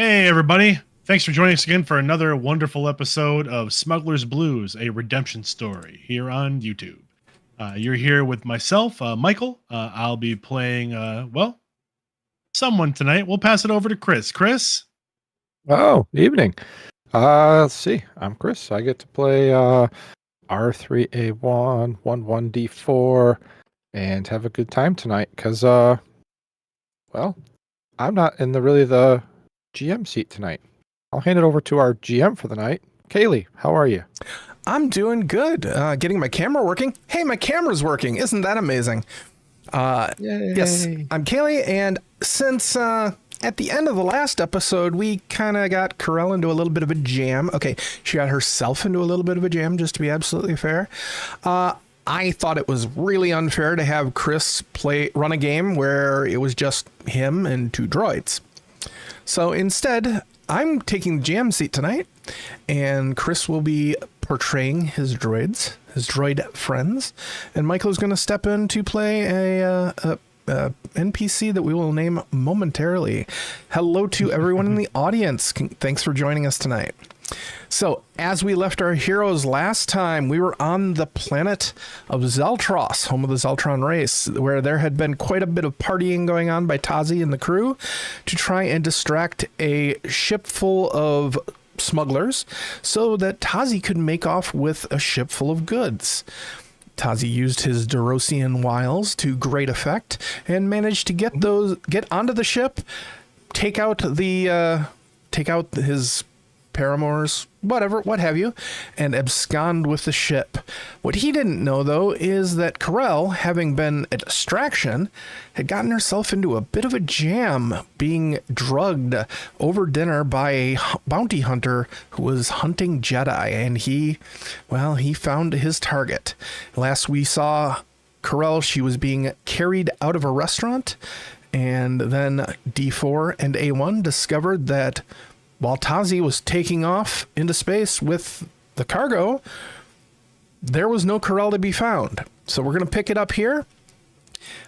Hey, everybody. Thanks for joining us again for another wonderful episode of Smuggler's Blues, a redemption story here on YouTube. You're here with myself, Michael. I'll be playing, someone tonight. We'll pass it over to Chris. Chris? Oh, evening. Let's see. I'm Chris. I get to play R3A1, 11D4, and have a good time tonight because, I'm not in the GM seat tonight. I'll hand it over to our GM for the night. Kaylee, how are you? I'm doing good. Getting my camera working. Hey, my camera's working. Isn't that amazing? Yes, I'm Kaylee, and since at the end of the last episode, we kind of got Karrell into a little bit of a jam. Okay, she got herself into a little bit of a jam, just to be absolutely fair. I thought it was really unfair to have Chris run a game where it was just him and two droids. So instead, I'm taking the GM seat tonight, and Chris will be portraying his droids, his droid friends, and Michael is going to step in to play a NPC that we will name momentarily. Hello to everyone in the audience. Thanks for joining us tonight. So, as we left our heroes last time, we were on the planet of ZELTROSS, home of the Zeltron race, where there had been quite a bit of partying going on by Tazi and the crew to try and distract a ship full of smugglers so that Tazi could make off with a ship full of goods. Tazi used his Derosian wiles to great effect and managed to get onto the ship, take out his paramours, what have you, and abscond with the ship. What he didn't know, though, is that Karrell, having been a distraction, had gotten herself into a bit of a jam, being drugged over dinner by a bounty hunter who was hunting Jedi, and he found his target. Last we saw Karrell, she was being carried out of a restaurant, and then D4 and A1 discovered that while Tazi was taking off into space with the cargo, there was no Karrell to be found. So we're going to pick it up here.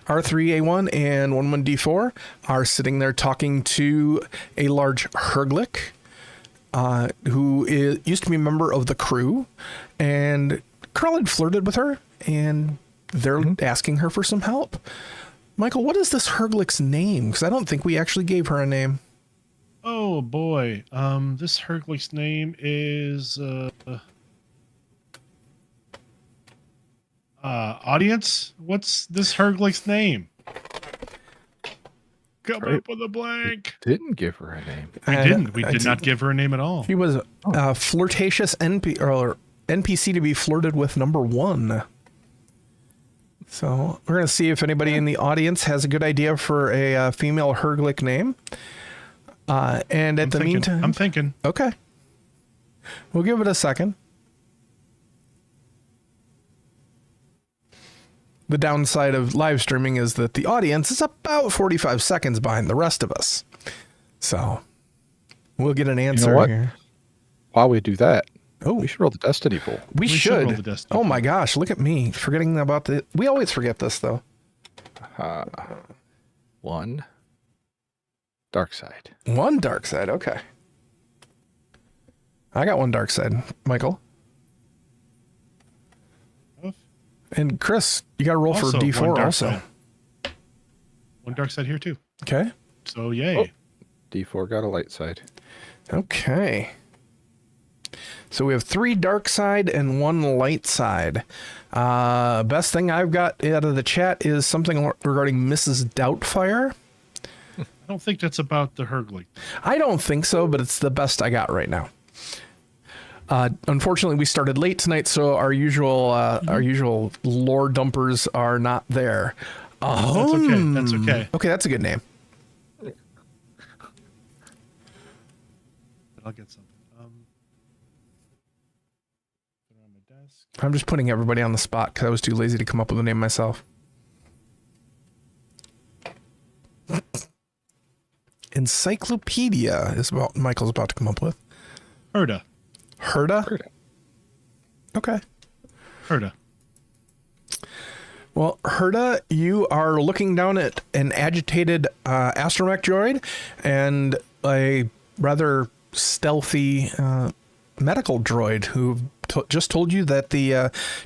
R3A1 and 11D4 are sitting there talking to a large Herglic, who used to be a member of the crew, and Karrell had flirted with her, and they're asking her for some help. Michael, what is this Herglic's name? Because I don't think we actually gave her a name. Oh, boy. This Herglic's name is... audience? What's this Herglic's name? Come up with a blank. We didn't give her a name. We didn't. We did not give her a name at all. She was a flirtatious NPC to be flirted with #1. So we're going to see if anybody in the audience has a good idea for a female Herglic name. And at the meantime... I'm thinking. Okay. We'll give it a second. The downside of live streaming is that the audience is about 45 seconds behind the rest of us. So we'll get an answer here. While we do that, we should roll the destiny pool. We should. Roll the destiny pool. Oh my gosh, look at me forgetting about the... We always forget this, though. 1 dark side. 1 dark side, okay. I got 1 dark side, Michael. And Chris, you got to roll Also, for D4 also. Side. 1 dark side here too. Okay. So yay. Oh, D4 got a light side. Okay. So we have 3 dark side and 1 light side. Best thing I've got out of the chat is something regarding Mrs. Doubtfire. I don't think that's about the Herglic. I don't think so, but it's the best I got right now. Unfortunately, we started late tonight, so our usual lore dumpers are not there. That's okay. That's okay. Okay, that's a good name. I'll get something. Put it on my desk. I'm just putting everybody on the spot because I was too lazy to come up with a name myself. Encyclopedia is what Michael's about to come up with. Herda. Herda? Okay. Herda. Well, Herda, you are looking down at an agitated astromech droid and a rather stealthy medical droid who just told you that the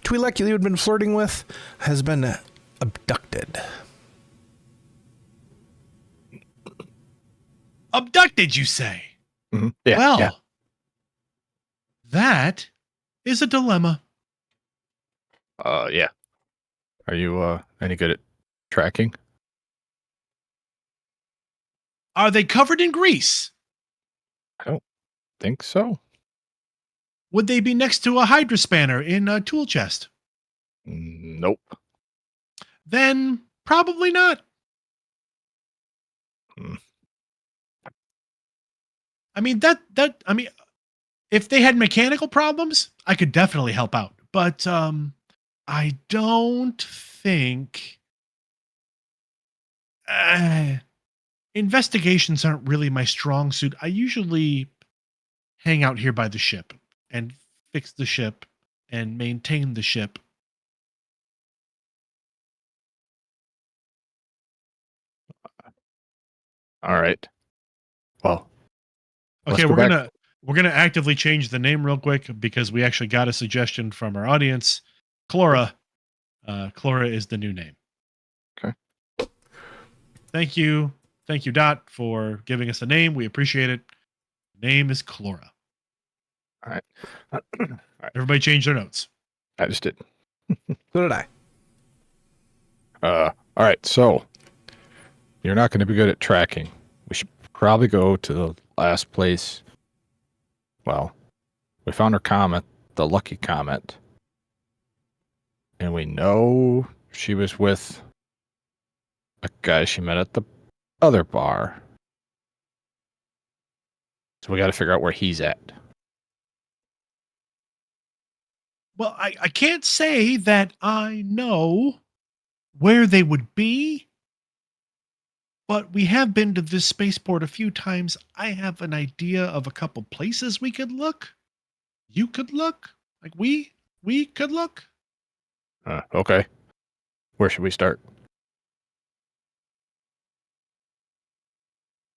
Twi'lek you had been flirting with has been abducted. Abducted, you say? Mm-hmm. Yeah. Well, yeah. that is a dilemma. Yeah. Are you any good at tracking? Are they covered in grease? I don't think so. Would they be next to a Hydra spanner in a tool chest? Nope. Then probably not. Hmm. I mean, if they had mechanical problems, I could definitely help out. But I don't think investigations aren't really my strong suit. I usually hang out here by the ship and fix the ship and maintain the ship. All right. Well, Okay, let's go back. we're gonna actively change the name real quick because we actually got a suggestion from our audience. Chlora. Chlora is the new name. Okay. Thank you, Dot, for giving us a name. We appreciate it. Name is Chlora. All right. All right. Everybody change their notes. I just did. So did I. All right. So you're not going to be good at tracking. We should probably go to the last place. Well, we found her comet, the Lucky Comet. And we know she was with a guy she met at the other bar. So we got to figure out where he's at. Well, I can't say that I know where they would be, but we have been to this spaceport a few times. I have an idea of a couple places we could look. You could look. Like we could look. Okay. Where should we start?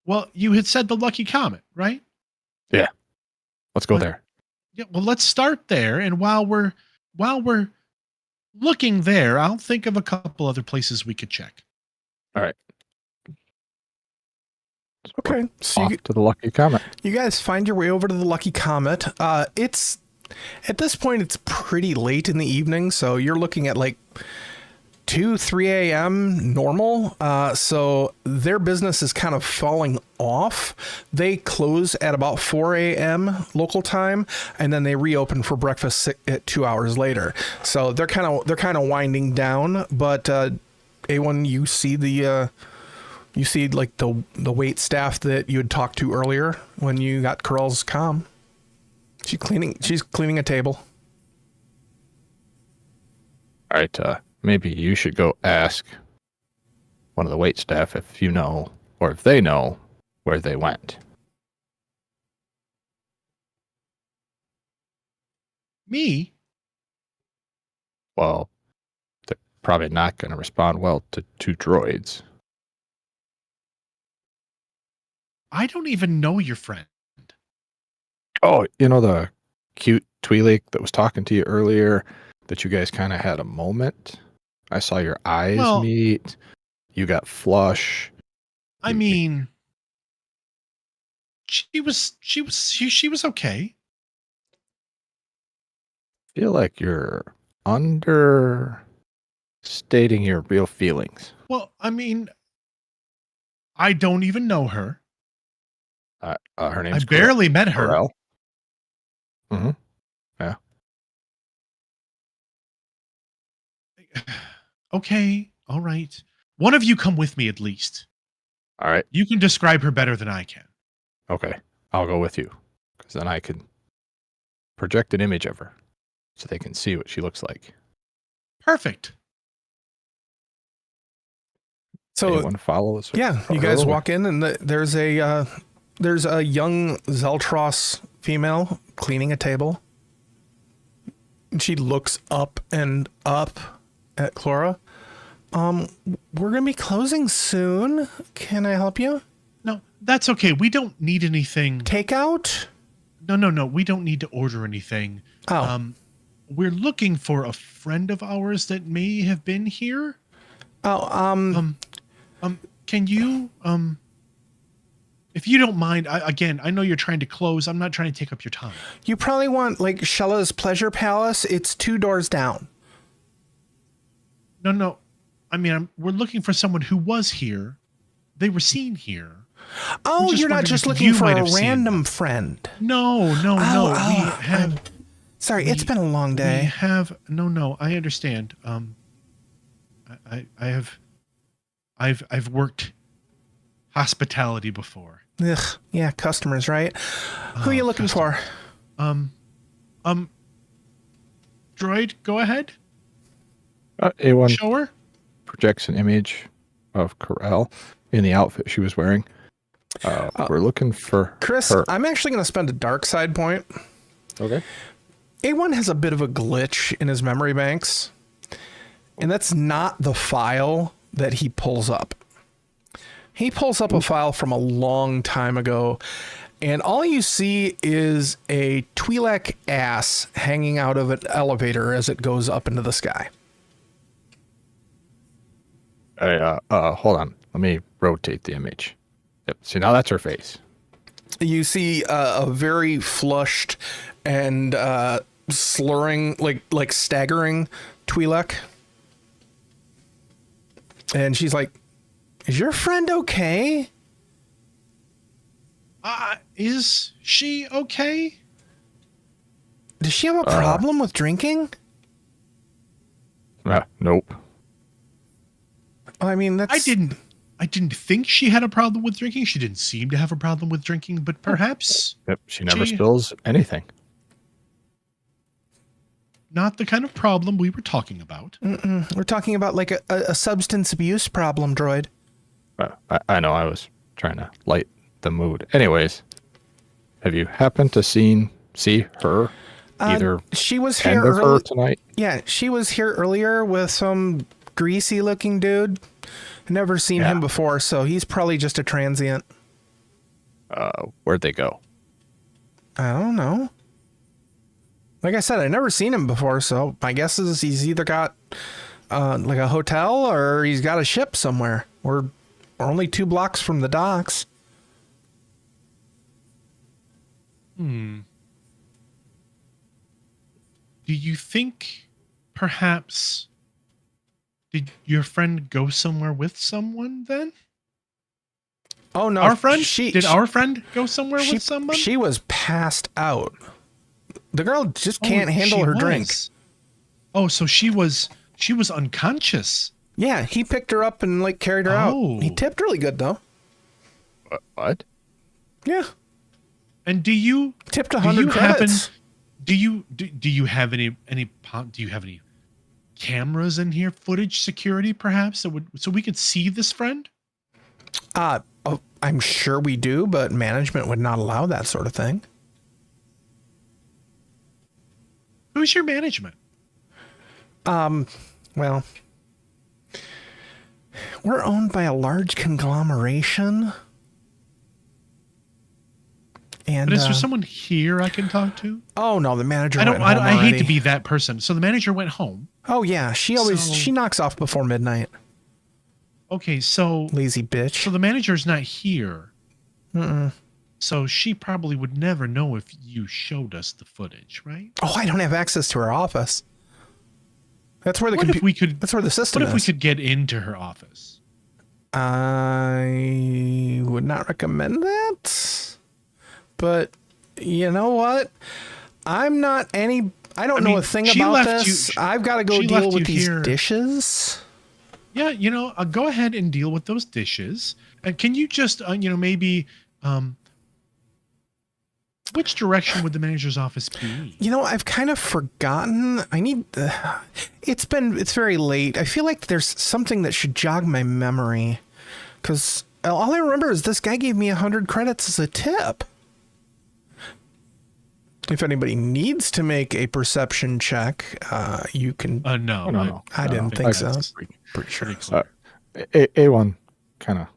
Well, you had said the Lucky Comet, right? Yeah. Let's go But- there. Yeah, well, let's start there. And while we're looking there, I'll think of a couple other places we could check. All right. Okay, so Off to the Lucky Comet. you guys find your way over to the Lucky Comet. It's at this point it's pretty late in the evening, so you're looking at like 2-3 a.m. normal. So their business is kind of falling off. They close at about 4 a.m. local time, and then they reopen for breakfast at 2 hours later. So they're kind of winding down. But A1, you see like the wait staff that you had talked to earlier when you got Karrell's comm. She's cleaning a table. All right. Maybe you should go ask one of the wait staff if you know, or if they know, where they went. Me? Well, they're probably not going to respond well to two droids. I don't even know your friend. Oh, you know the cute Twi'lek that was talking to you earlier, that you guys kind of had a moment? I saw your eyes Well- meet. You got flush. I mean, she was okay. Feel like you're understating your real feelings. Well, I mean, I don't even know her. Her I name's barely met her. Karrell. Mm-hmm. Okay, all right. One of you come with me at least. All right. You can describe her better than I can. Okay. I'll go with you, because then I can project an image of her so they can see what she looks like. Perfect. So Anyone follow us? yeah, you guys walk in, and there's a young ZELTROSS female cleaning a table. And she looks up and up at Chlora. We're gonna be closing soon. Can I help you? No, That's okay. We don't need anything. Takeout? No. We don't need to order anything. Oh. We're looking for a friend of ours that may have been here. Oh, Can you, if you don't mind, I know you're trying to close. I'm not trying to take up your time. you probably want like Shella's Pleasure Palace. It's 2 doors down. No. I mean, we're looking for someone who was here. They were seen here. Oh, just you're not wondering just if looking you for might a have seen random them. friend. No. Sorry, it's been a long We day. have no. I understand. I've worked hospitality before. Ugh, yeah, customers, right? Who are you looking for? Droid, go ahead. A1 Show her. projects an image of Karrell in the outfit she was wearing. We're looking for Chris, her. I'm actually going to spend a dark side point. Okay. A1 has a bit of a glitch in his memory banks, and that's not the file that he pulls up. He pulls up a file from a long time ago, and all you see is a Twi'lek ass hanging out of an elevator as it goes up into the sky. Hold on. Let me rotate the image. Yep. See, now that's her face. You see a very flushed and slurring, like staggering Twi'lek. And she's like, "Is your friend okay?" Is she okay? Does she have a problem with drinking? Nope. I mean, that's... I didn't think she had a problem with drinking. She didn't seem to have a problem with drinking, but perhaps Yep. She never spills anything. not the kind of problem we were talking about. We're talking about like a substance abuse problem, Droid. I know. I was trying to light the mood. Anyways, have you happened to see her either She was end here of her early. tonight? Yeah, she was here earlier with some greasy looking dude. Never seen him before, so he's probably just a transient. Where'd they go? I don't know. Like I said, I never seen him before, so my guess is he's either got like a hotel or he's got a ship somewhere. We're only 2 blocks from the docks. Do you think perhaps did your friend go somewhere with someone then? Oh no, Our friend? Did our friend go somewhere with someone? She was passed out. The girl just can't handle her drink. Oh, so she was unconscious. Yeah, he picked her up and like carried her out. He tipped really good though. What? Yeah. And do you tipped 100 credits? Do you have any cameras in here, footage, security perhaps, so we could see this friend? I'm sure we do, but management would not allow that sort of thing. Who's your management? Well, we're owned by a large conglomeration. And But is there someone here I can talk to? Oh no, the manager went home I hate to already. be that person. So the manager went home. Oh yeah, she knocks off before midnight. Okay, so lazy bitch. So the manager's not here. So she probably would never know if you showed us the footage, right? Oh, I don't have access to her office. That's where the that's where the system is. What if we could get into her office? I would not recommend that. But you know what? I don't know a thing about this. I've got to go deal with these dishes. Yeah, I'll go ahead and deal with those dishes. And can you just, maybe, which direction would the manager's office be? I've kind of forgotten. It's very late. I feel like there's something that should jog my memory. Because all I remember is this guy gave me 100 credits as a tip. If anybody needs to make a perception check, you can. No. I didn't think so. Pretty sure. A1 kind of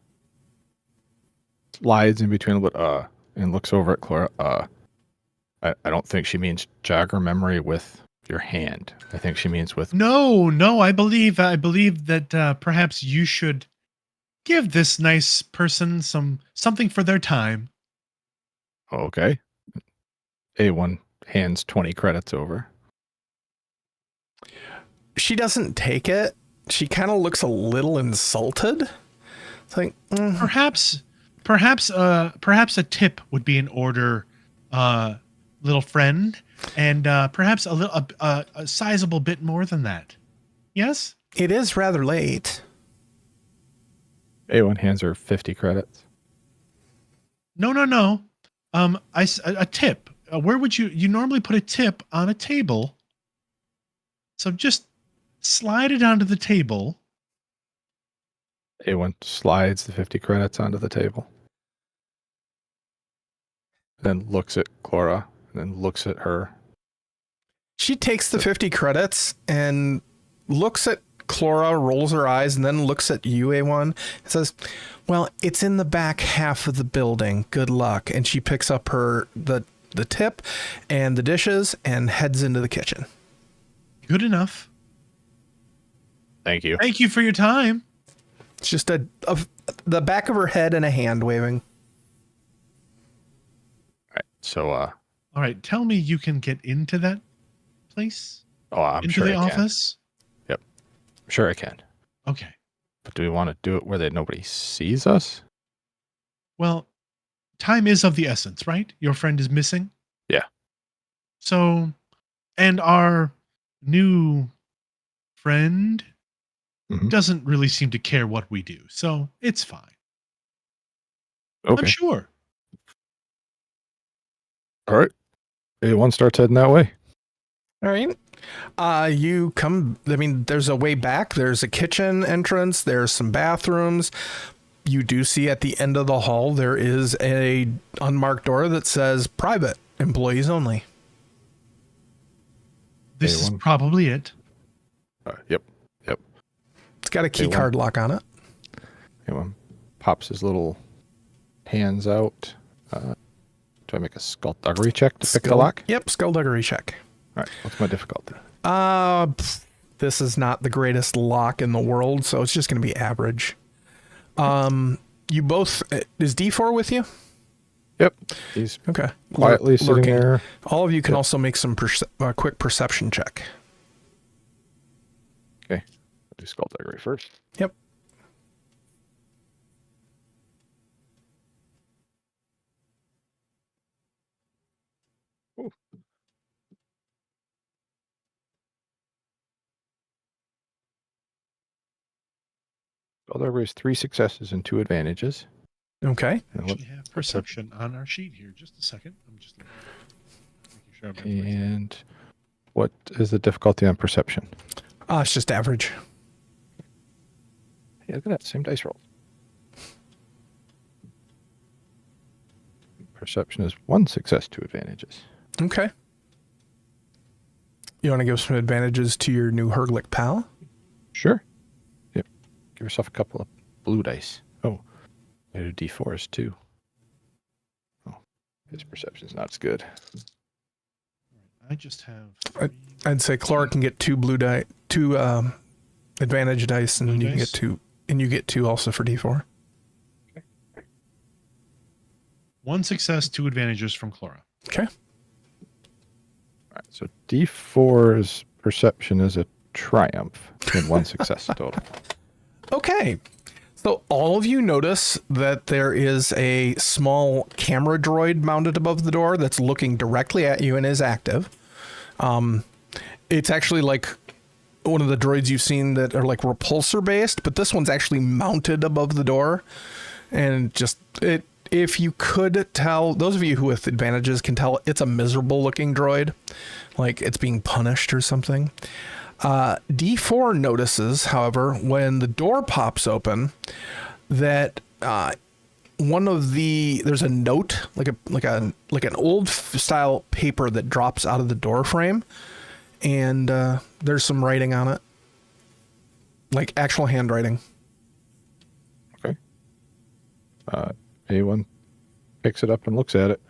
slides in between a little bit, and looks over at Clara. I don't think she means jog her memory with your hand. I think she means with. No, I believe that perhaps you should give this nice person something for their time. Okay. A1 hands 20 credits over. She doesn't take it. She kind of looks a little insulted. It's like, Perhaps a tip would be in order, little friend, and perhaps a sizable bit more than that. Yes? it is rather late. A1 hands her 50 credits. No. A tip. Where would you normally put a tip on a table? So just slide it onto the table. A1 slides the 50 credits onto the table. Then looks at Clara, and then looks at her. She takes the 50 credits and looks at Clara, rolls her eyes, and then looks at you, A1, and says, well, it's in the back half of the building. Good luck. And she picks up the tip and the dishes and heads into the kitchen. Good enough. Thank you. Thank you for your time. It's just the back of her head and a hand waving. All right. So, All right, tell me you can get into that place? I'm into sure the I office? Can. Yep. I'm sure I can. Okay. But do we want to do it where nobody sees us? Well, time is of the essence, right? Your friend is missing? Yeah. So, and our new friend doesn't really seem to care what we do, so it's fine. Okay. I'm sure. All right. A1 starts heading that way. All right. You come, I mean, there's a way back. There's a kitchen entrance. There's some bathrooms. You do see at the end of the hall, there is a unmarked door that says private, employees only. This is probably it. Yep. It's got a key card lock on it. A1 pops his little hands out. Do I make a skullduggery check to pick the lock? Yep, skullduggery check. All right. What's my difficulty? This is not the greatest lock in the world, so it's just going to be average. You both, is D4 with you? Yep. He's okay. Quietly sitting there. All of you can also make some quick perception check. Okay. I'll do skullduggery first. Yep. Ooh. Skullduggery is 3 successes and 2 advantages. Okay. We actually have perception on our sheet here. Just a second. I'm just making sure. And what is the difficulty on perception? It's just average. Yeah, look at that. Same dice roll. Perception is 1 success, 2 advantages. Okay. You want to give some advantages to your new Herglic pal? Sure. Yep. Give yourself a couple of blue dice. Oh, I do D4s too. Oh, his perception's not as good. I just have. I'd say Clara can get 2 blue die, 2 advantage dice, and then you can get 2, and you get 2 also for D4. Okay. 1 success, 2 advantages from Clara. Okay. All right. So D4's perception is a triumph and 1 success total. Okay. So all of you notice that there is a small camera droid mounted above the door that's looking directly at you and is active. It's actually like one of the droids you've seen that are like repulsor based, but this one's actually mounted above the door. And if you could tell, those of you who with advantages can tell it's a miserable looking droid, like it's being punished or something. D4 notices, however, when the door pops open, that there's a note, like an old style paper that drops out of the door frame, and there's some writing on it, like actual handwriting. Okay. anyone picks it up and looks at it.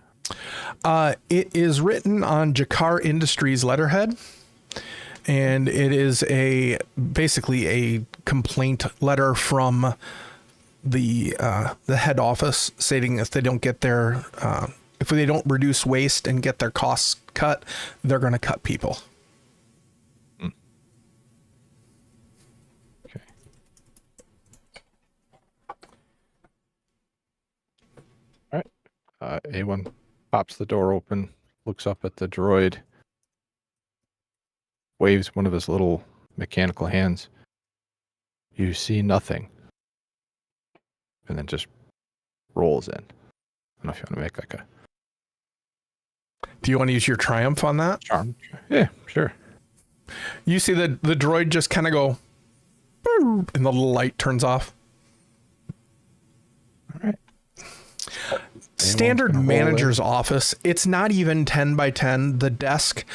It is written on Jakar Industries letterhead, and it is basically a complaint letter from the head office stating if they don't get their if they don't reduce waste and get their costs cut, they're going to cut people. Okay. All right. A1 pops the door open, looks up at the droid, waves one of his little mechanical hands. You see nothing. And then just rolls in. I don't know if you want to make like a Do you want to use your triumph on that? charm. Yeah, sure. You see the droid just kind of go, boop, and the little light turns off. All right. Standard manager's office. It's not even 10 by 10. The desk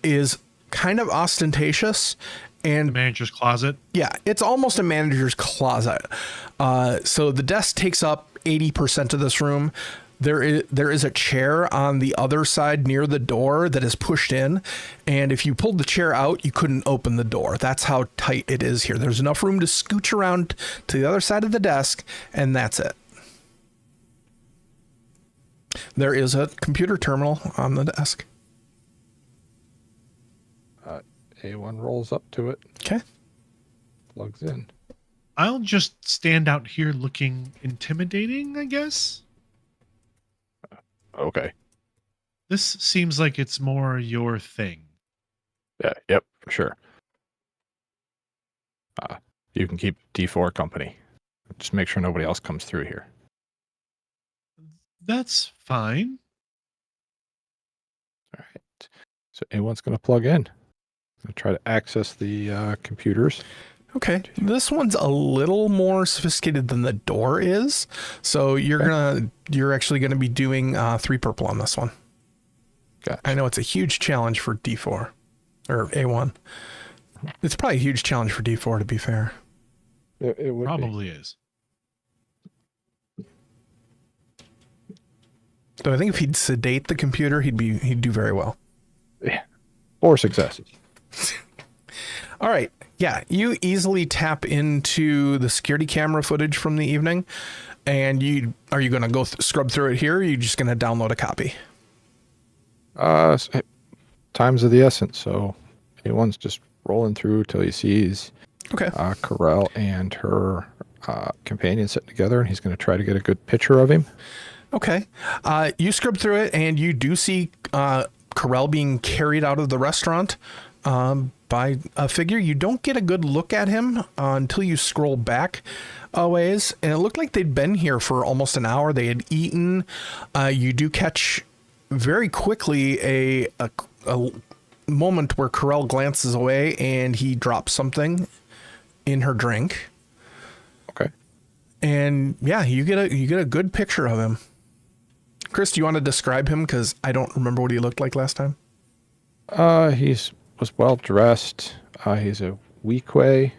is kind of ostentatious. And The manager's closet. yeah, it's almost a manager's closet. So the desk takes up 80% of this room. There is a chair on the other side near the door that is pushed in. And if you pulled the chair out, you couldn't open the door. That's how tight it is here. There's enough room to scooch around to the other side of the desk, and that's it. There is a computer terminal on the desk. A1 rolls up to it, Okay. plugs in. I'll just stand out here looking intimidating, I guess. Okay. This seems like it's more your thing. Yeah, yep, sure. You can keep D4 company. Just make sure nobody else comes through here. That's fine. All right. So A1's going to plug in. Gonna try to access the computers. Okay. This one's a little more sophisticated than the door is. So you're actually gonna be doing 3 purple on this one. Gotcha. I know it's a huge challenge for D4 or A1. It's probably a huge challenge for D4 to be fair. It would Probably is. So I think if he'd sedate the computer, he'd do very well. be. Yeah. 4 successes. All right. Yeah, you easily tap into the security camera footage from the evening, and are you going to go scrub through it here, or are you just going to download a copy? Time's of the essence, so A1's just rolling through till he sees Okay. Karrell and her companion sitting together, and he's going to try to get a good picture of him. Okay. You scrub through it, and you do see Karrell being carried out of the restaurant by a figure. You don't get a good look at him until you scroll back a ways, and it looked like they'd been here for almost an hour. They had eaten. You do catch very quickly a moment where Karrell glances away and he drops something in her drink. Okay. And yeah, you get a good picture of him. Chris, do you want to describe him? Because I don't remember what he looked like last time. He was well dressed. He's a Weequay.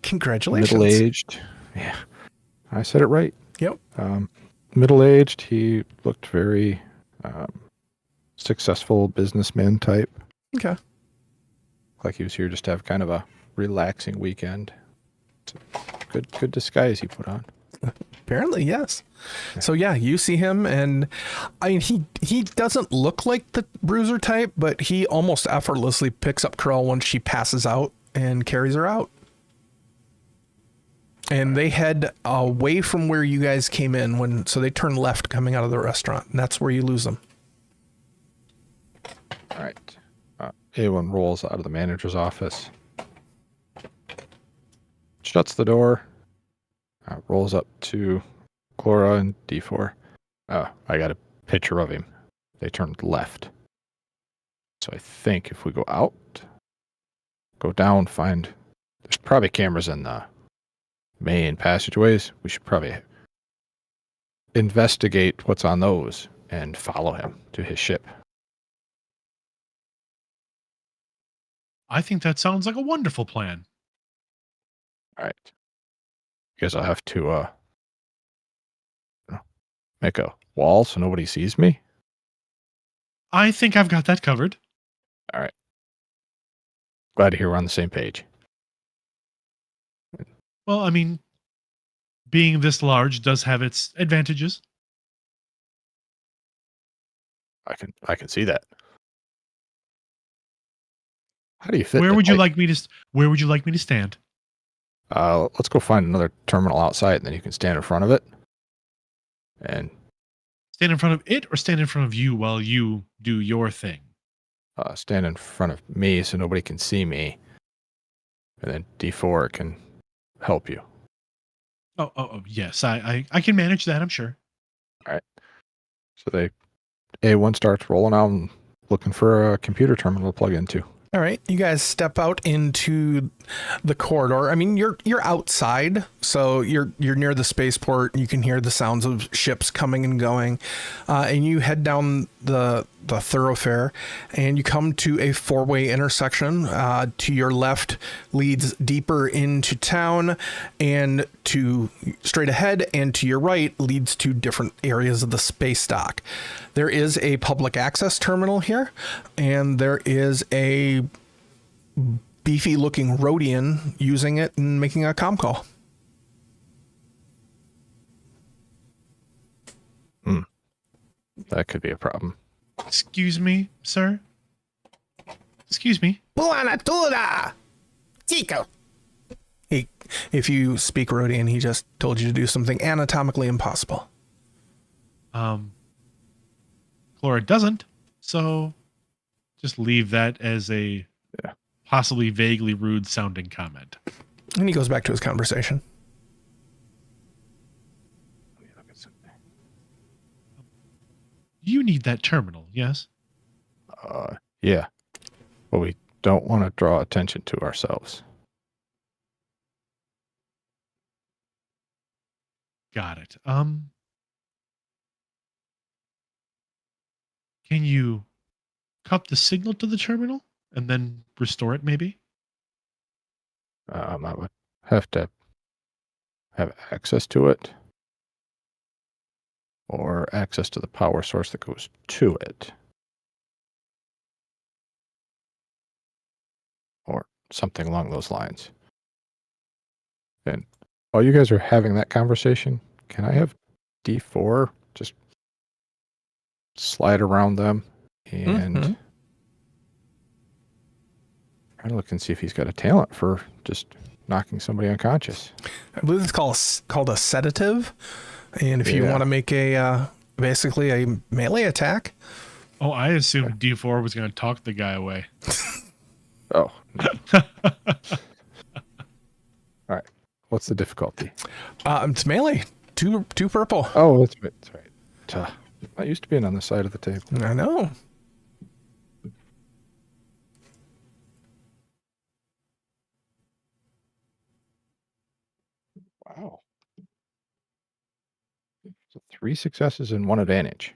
Congratulations. Middle-aged. Yeah, I said it right. Yep. Middle-aged. He looked very successful businessman type. Okay. Like he was here just to have kind of a relaxing weekend. It's a good disguise he put on. Apparently, yes. So yeah, you see him, and I mean, he doesn't look like the bruiser type, but he almost effortlessly picks up Karrell once she passes out and carries her out. And they head away from where you guys came in so they turn left coming out of the restaurant, and that's where you lose them. All right. A1 rolls out of the manager's office, shuts the door, rolls up to Clara and D4. I got a picture of him. They turned left. So I think if we go out, go down, there's probably cameras in the main passageways. We should probably investigate what's on those and follow him to his ship. I think that sounds like a wonderful plan. All right. Guess I'll have to make a wall so nobody sees me? I think I've got that covered. All right. Glad to hear we're on the same page. Well, I mean, being this large does have its advantages. I can see that. How do you fit? Where the would you pipe? like me to? Where would you like me to stand? Let's go find another terminal outside, and then you can stand in front of it. And Stand in front of it, or stand in front of you while you do your thing? stand in front of me so nobody can see me. And then D4 can help you. Oh, yes. I can manage that. I'm sure. All right. So A1 starts rolling out and looking for a computer terminal to plug into. All right, you guys step out into the corridor. I mean, you're outside, so you're near the spaceport. You can hear the sounds of ships coming and going, and you head down the thoroughfare, and you come to a four-way intersection. To your left leads deeper into town, and to straight ahead and to your right leads to different areas of the space dock. There is a public access terminal here, and there is a beefy looking Rhodian using it and making a comm call. That could be a problem. Excuse me, sir. Excuse me. Buonatura, Chico. If you speak Rhodian, he just told you to do something anatomically impossible. Chlora doesn't, so just leave that as a possibly vaguely rude sounding comment. And he goes back to his conversation. You need that terminal, yes? Yeah. But we don't want to draw attention to ourselves. Got it. Can you cut the signal to the terminal and then restore it, maybe? I would have to have access to it, or access to the power source that goes to it, or something along those lines. And while you guys are having that conversation, can I have D4 just slide around them and try to look and see if he's got a talent for just knocking somebody unconscious? I believe it's called a sedative. And if you want to make a basically a melee attack. Oh, I assumed D4 was going to talk the guy away. Oh. All right. What's the difficulty? It's melee. Two purple. Oh, that's right. That's right. Not used to being on the side of the table. I know. Wow. So 3 successes and 1 advantage.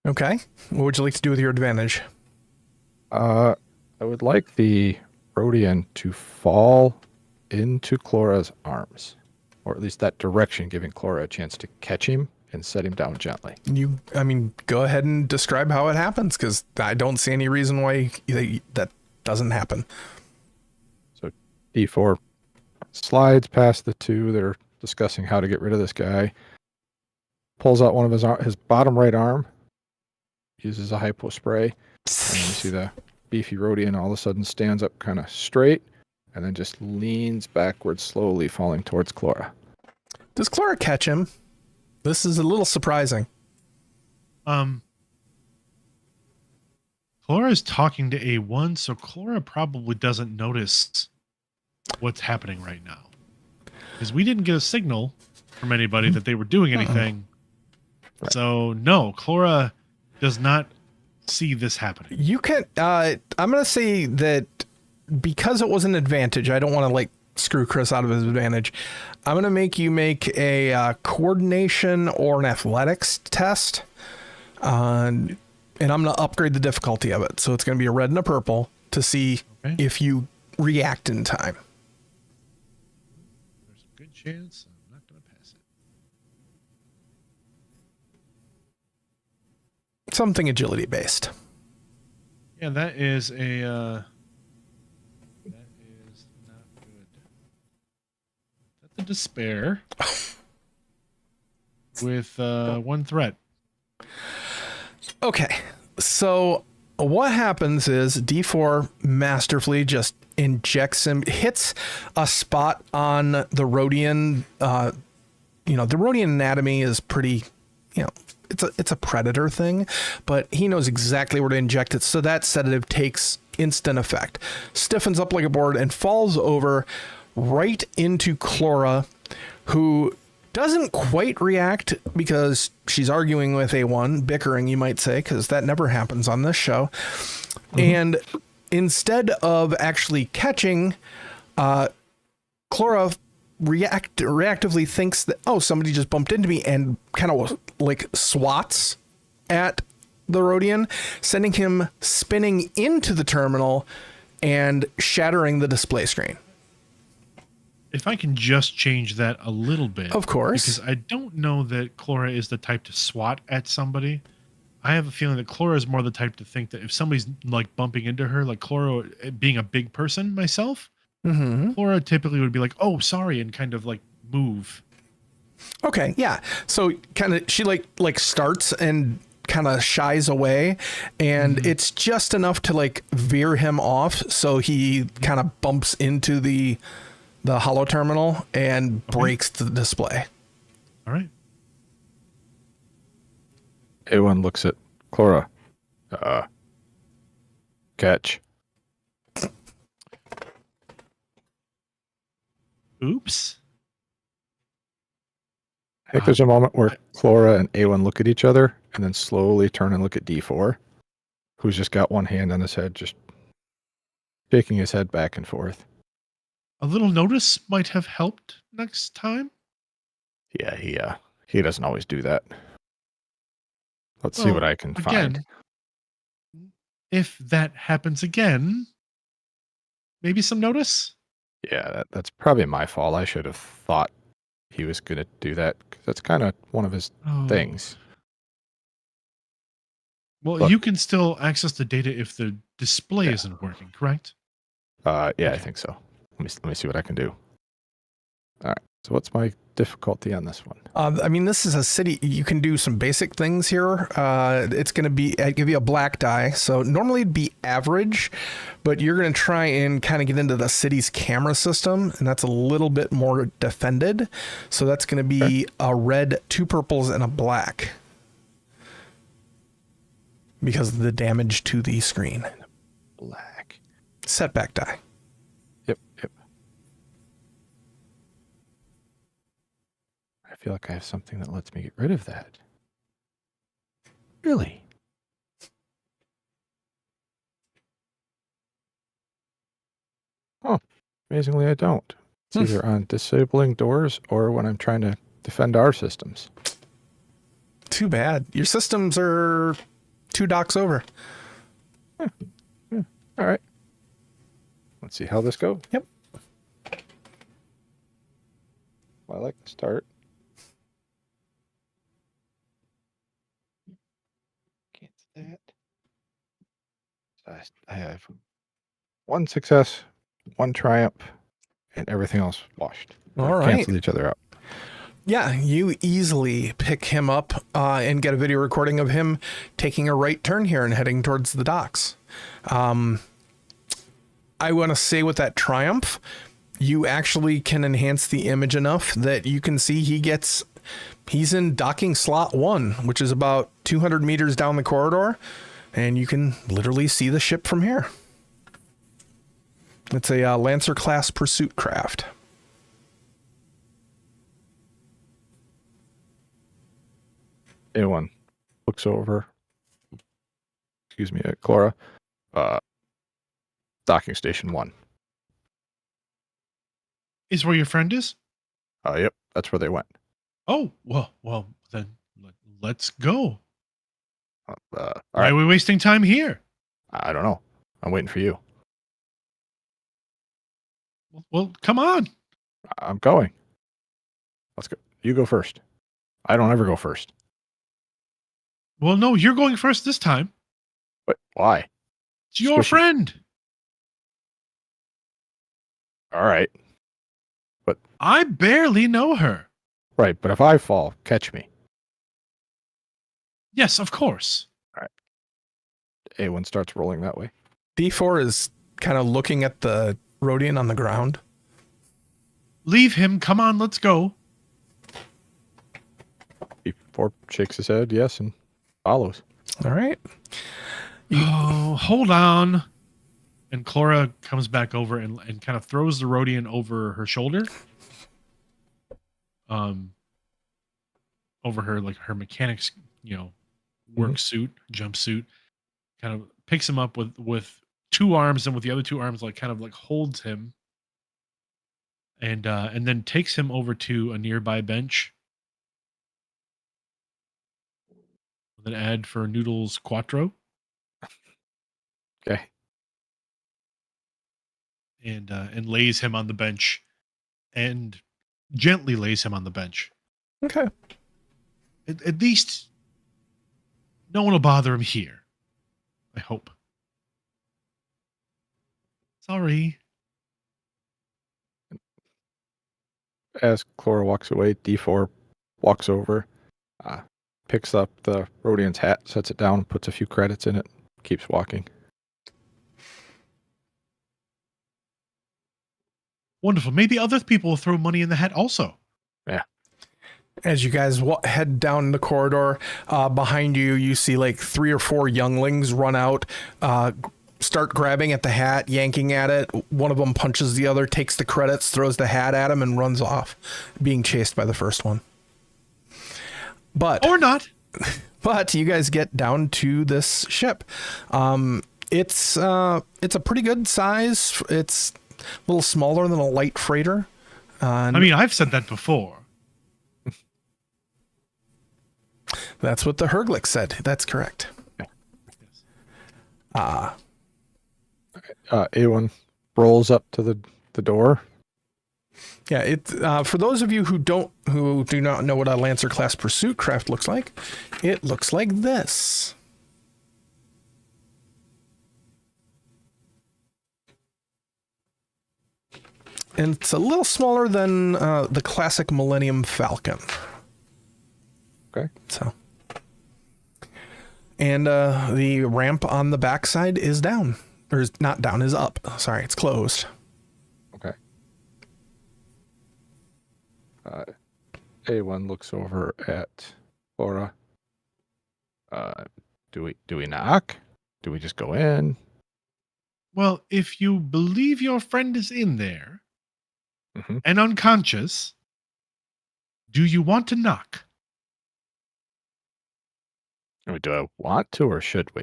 Okay. What would you like to do with your advantage? I would like the Rhodian to fall into Chlora's arms, or at least that direction, giving Chlora a chance to catch him and set him down gently. Go ahead and describe how it happens, because I don't see any reason why that doesn't happen. So D4 slides past the two that are discussing how to get rid of this guy, pulls out one of his bottom right arm, uses a hypo spray, and then you see the beefy Rhodian all of a sudden stands up kind of straight and then just leans backwards slowly, falling towards Chlora. Does Chlora catch him? This is a little surprising. Chlora is talking to A1, so Chlora probably doesn't notice what's happening right now. Because we didn't get a signal from anybody that they were doing anything. Right. So, no, Chlora does not see this happening. You can, I'm going to say that because it was an advantage, I don't want to screw Chris out of his advantage. I'm going to make you make a coordination or an athletics test. And I'm going to upgrade the difficulty of it. So it's going to be a red and a purple to see if you react in time. There's a good chance I'm not going to pass something agility based. Yeah, that is a. That is not good. That's a despair. With one threat. Okay, so what happens is D4 masterfully just injects him, hits a spot on the Rhodian. The Rhodian anatomy is pretty, it's a predator thing, but he knows exactly where to inject it. So that sedative takes instant effect, stiffens up like a board, and falls over right into Chlora, who doesn't quite react because she's arguing with A1, bickering, you might say, because that never happens on this show. Mm-hmm. And instead of actually catching, Chlora reactively thinks that, oh, somebody just bumped into me, and kind of like swats at the Rhodian, sending him spinning into the terminal and shattering the display screen. If I can just change that a little bit. Of course. Because I don't know that Chlora is the type to swat at somebody. I have a feeling that Chlora is more the type to think that if somebody's like bumping into her, like Chlora being a big person myself, Chlora typically would be like, oh, sorry, and kind of like move. Okay, yeah. So kind of she like starts and kind of shies away, and it's just enough to like veer him off, so he kind of bumps into the holo terminal and breaks the display. All right. A1 looks at Chlora. Catch. Oops. I think there's a moment where Chlora and A1 look at each other and then slowly turn and look at D4, who's just got one hand on his head, just shaking his head back and forth. A little notice might have helped next time. Yeah, he doesn't always do that. Let's see what I can find. If that happens again, maybe some notice? Yeah, that's probably my fault. I should have thought he was going to do that, because that's kind of one of his things. Well, Look, you can still access the data if the display isn't working, correct? Yeah, I think so. Let me see what I can do. All right. So what's my difficulty on this one? I mean, this is a city. You can do some basic things here. It's going to be, I'd give you a black die. So normally it'd be average, but you're going to try and kind of get into the city's camera system, and that's a little bit more defended. So that's going to be a red, 2 purples, and a black, because of the damage to the screen. Black. Setback die. Yep. I feel like I have something that lets me get rid of that. Really? Oh, amazingly I don't. It's either on disabling doors or when I'm trying to defend our systems. Too bad. Your systems are 2 docks over. Yeah. All right. Let's see how this goes. Yep. I like the start. Can't see that. I have 1 success, 1 triumph, and everything else washed. All right. Cancel each other out. Yeah, you easily pick him up and get a video recording of him taking a right turn here and heading towards the docks. I want to say with that triumph, you actually can enhance the image enough that you can see he's in docking slot 1, which is about 200 meters down the corridor, and you can literally see the ship from here. It's a Lancer class pursuit craft. A1 looks over. Excuse me, Chlora. Docking station 1. Is where your friend is? Yep, that's where they went. Oh, well, then let's go. All Why right. are we wasting time here? I don't know. I'm waiting for you. Well, come on. I'm going. Let's go. You go first. I don't ever go first. Well, no, you're going first this time. But why? It's your Squishy. friend. All right. I barely know her. Right, but if I fall, catch me. Yes, of course. A1 starts rolling that way. D4 is kind of looking at the Rhodian on the ground. Leave him. Come on, let's go. D4 shakes his head, yes, and follows. All right. Oh, hold on. And Clora comes back over and kind of throws the Rhodian over her shoulder. Over her, like her mechanic's, work suit, jumpsuit. Kind of picks him up with two arms, and with the other two arms, like kind of like holds him. And then takes him over to a nearby bench. With an ad for Noodles Quattro. Okay. And lays him on the bench, and gently lays him on the bench. Okay. At least no one will bother him here. I hope. Sorry. As Clora walks away, D4 walks over, picks up the Rhodian's hat, sets it down, puts a few credits in it, keeps walking. Wonderful. Maybe other people will throw money in the hat also. Yeah. As you guys head down the corridor, behind you, you see like 3 or 4 younglings run out, start grabbing at the hat, yanking at it. One of them punches the other, takes the credits, throws the hat at him, and runs off, being chased by the first one. Or not. But you guys get down to this ship. It's a pretty good size. It's a little smaller than a light freighter. I mean, I've said that before. That's what the Herglic said. That's correct. A1 rolls up to the door. Yeah, it for those of you who do not know what a Lancer class pursuit craft looks like, it looks like this. And it's a little smaller than the classic Millennium Falcon. Okay. So, and the ramp on the backside is down, or is not down, is up. Sorry, it's closed. Okay. A1 looks over at Laura. Do we knock? Do we just go in? Well, if you believe your friend is in there Mm-hmm. and unconscious, do you want to knock? Do I want to, or should we?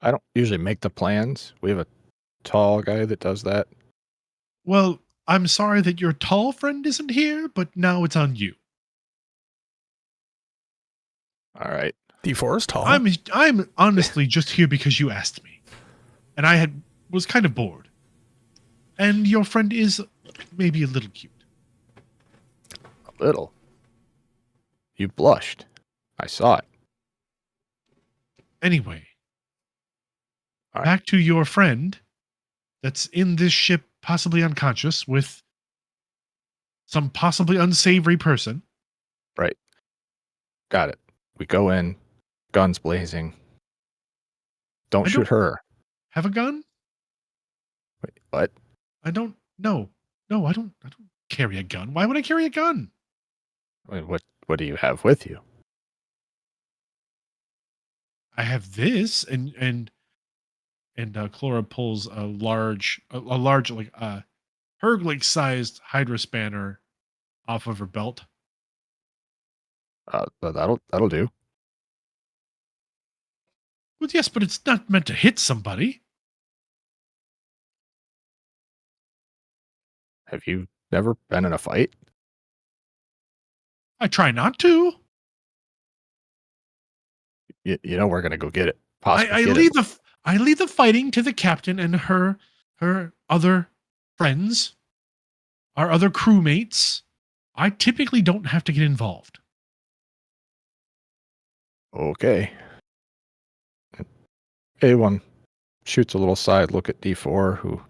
I don't usually make the plans. We have a tall guy that does that. Well, I'm sorry that your tall friend isn't here, but now it's on you. All right. D4 is tall. I'm honestly just here because you asked me, and I was kind of bored. And your friend is maybe a little cute. A little. You blushed. I saw it. Anyway, All right. back to your friend that's in this ship, possibly unconscious, with some possibly unsavory person. Right. Got it. We go in, guns blazing. Don't shoot her. Have a gun? Wait, what? I don't. No, I don't carry a gun. Why would I carry a gun? Wait, what do you have with you? I have this, and Clora pulls a large like Herglic sized Hydra spanner off of her belt. That'll do. Well, yes, but it's not meant to hit somebody. Have you never been in a fight? I try not to. You know we're gonna go get it. Possibly I get leave it. I leave the fighting to the captain and her other friends, our other crewmates. I typically don't have to get involved. Okay. A1 shoots a little side look at D4, who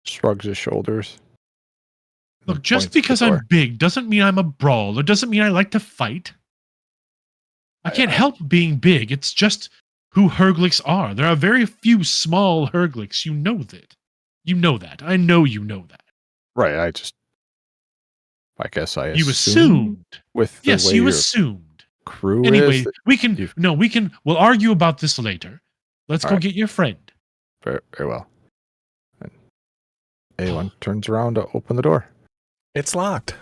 shrugs his shoulders. Look, just because I'm big doesn't mean I'm a brawler. Doesn't mean I like to fight. I can't help being big. It's just who Herglics are. There are very few small Herglics. You know that. You know that. I know you know that. Right. I guess I You assumed. With the yes, way you your assumed. crew anyway, is. We'll argue about this later. Let's go get your friend. Very, very well. And A1 turns around to open the door. It's locked.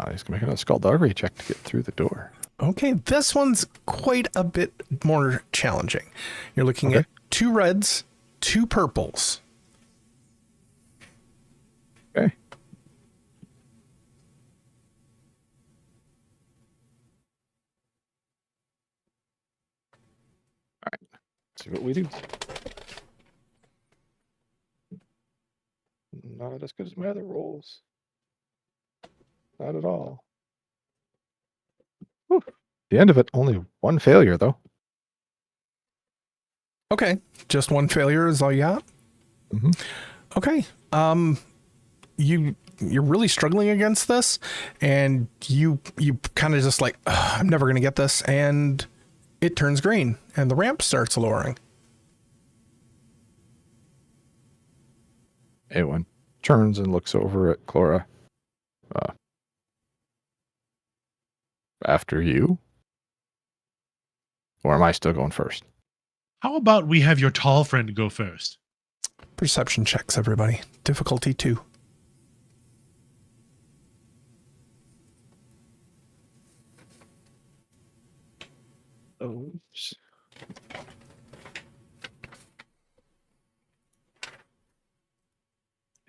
He's going to make a skullduggery check to get through the door. Okay, this one's quite a bit more challenging. You're looking at 2 reds, 2 purples. Okay. All right. Let's see what we do. Not as good as my other rolls. Not at all. Whew. The end of it, only 1 failure, though. Okay, just 1 failure is all you got? Mm-hmm. Okay. You're really struggling against this, and you kind of just like, I'm never going to get this, and it turns green, and the ramp starts lowering. A1 turns and looks over at Clora. After you? Or am I still going first? How about we have your tall friend go first? Perception checks, everybody. Difficulty 2. Oops.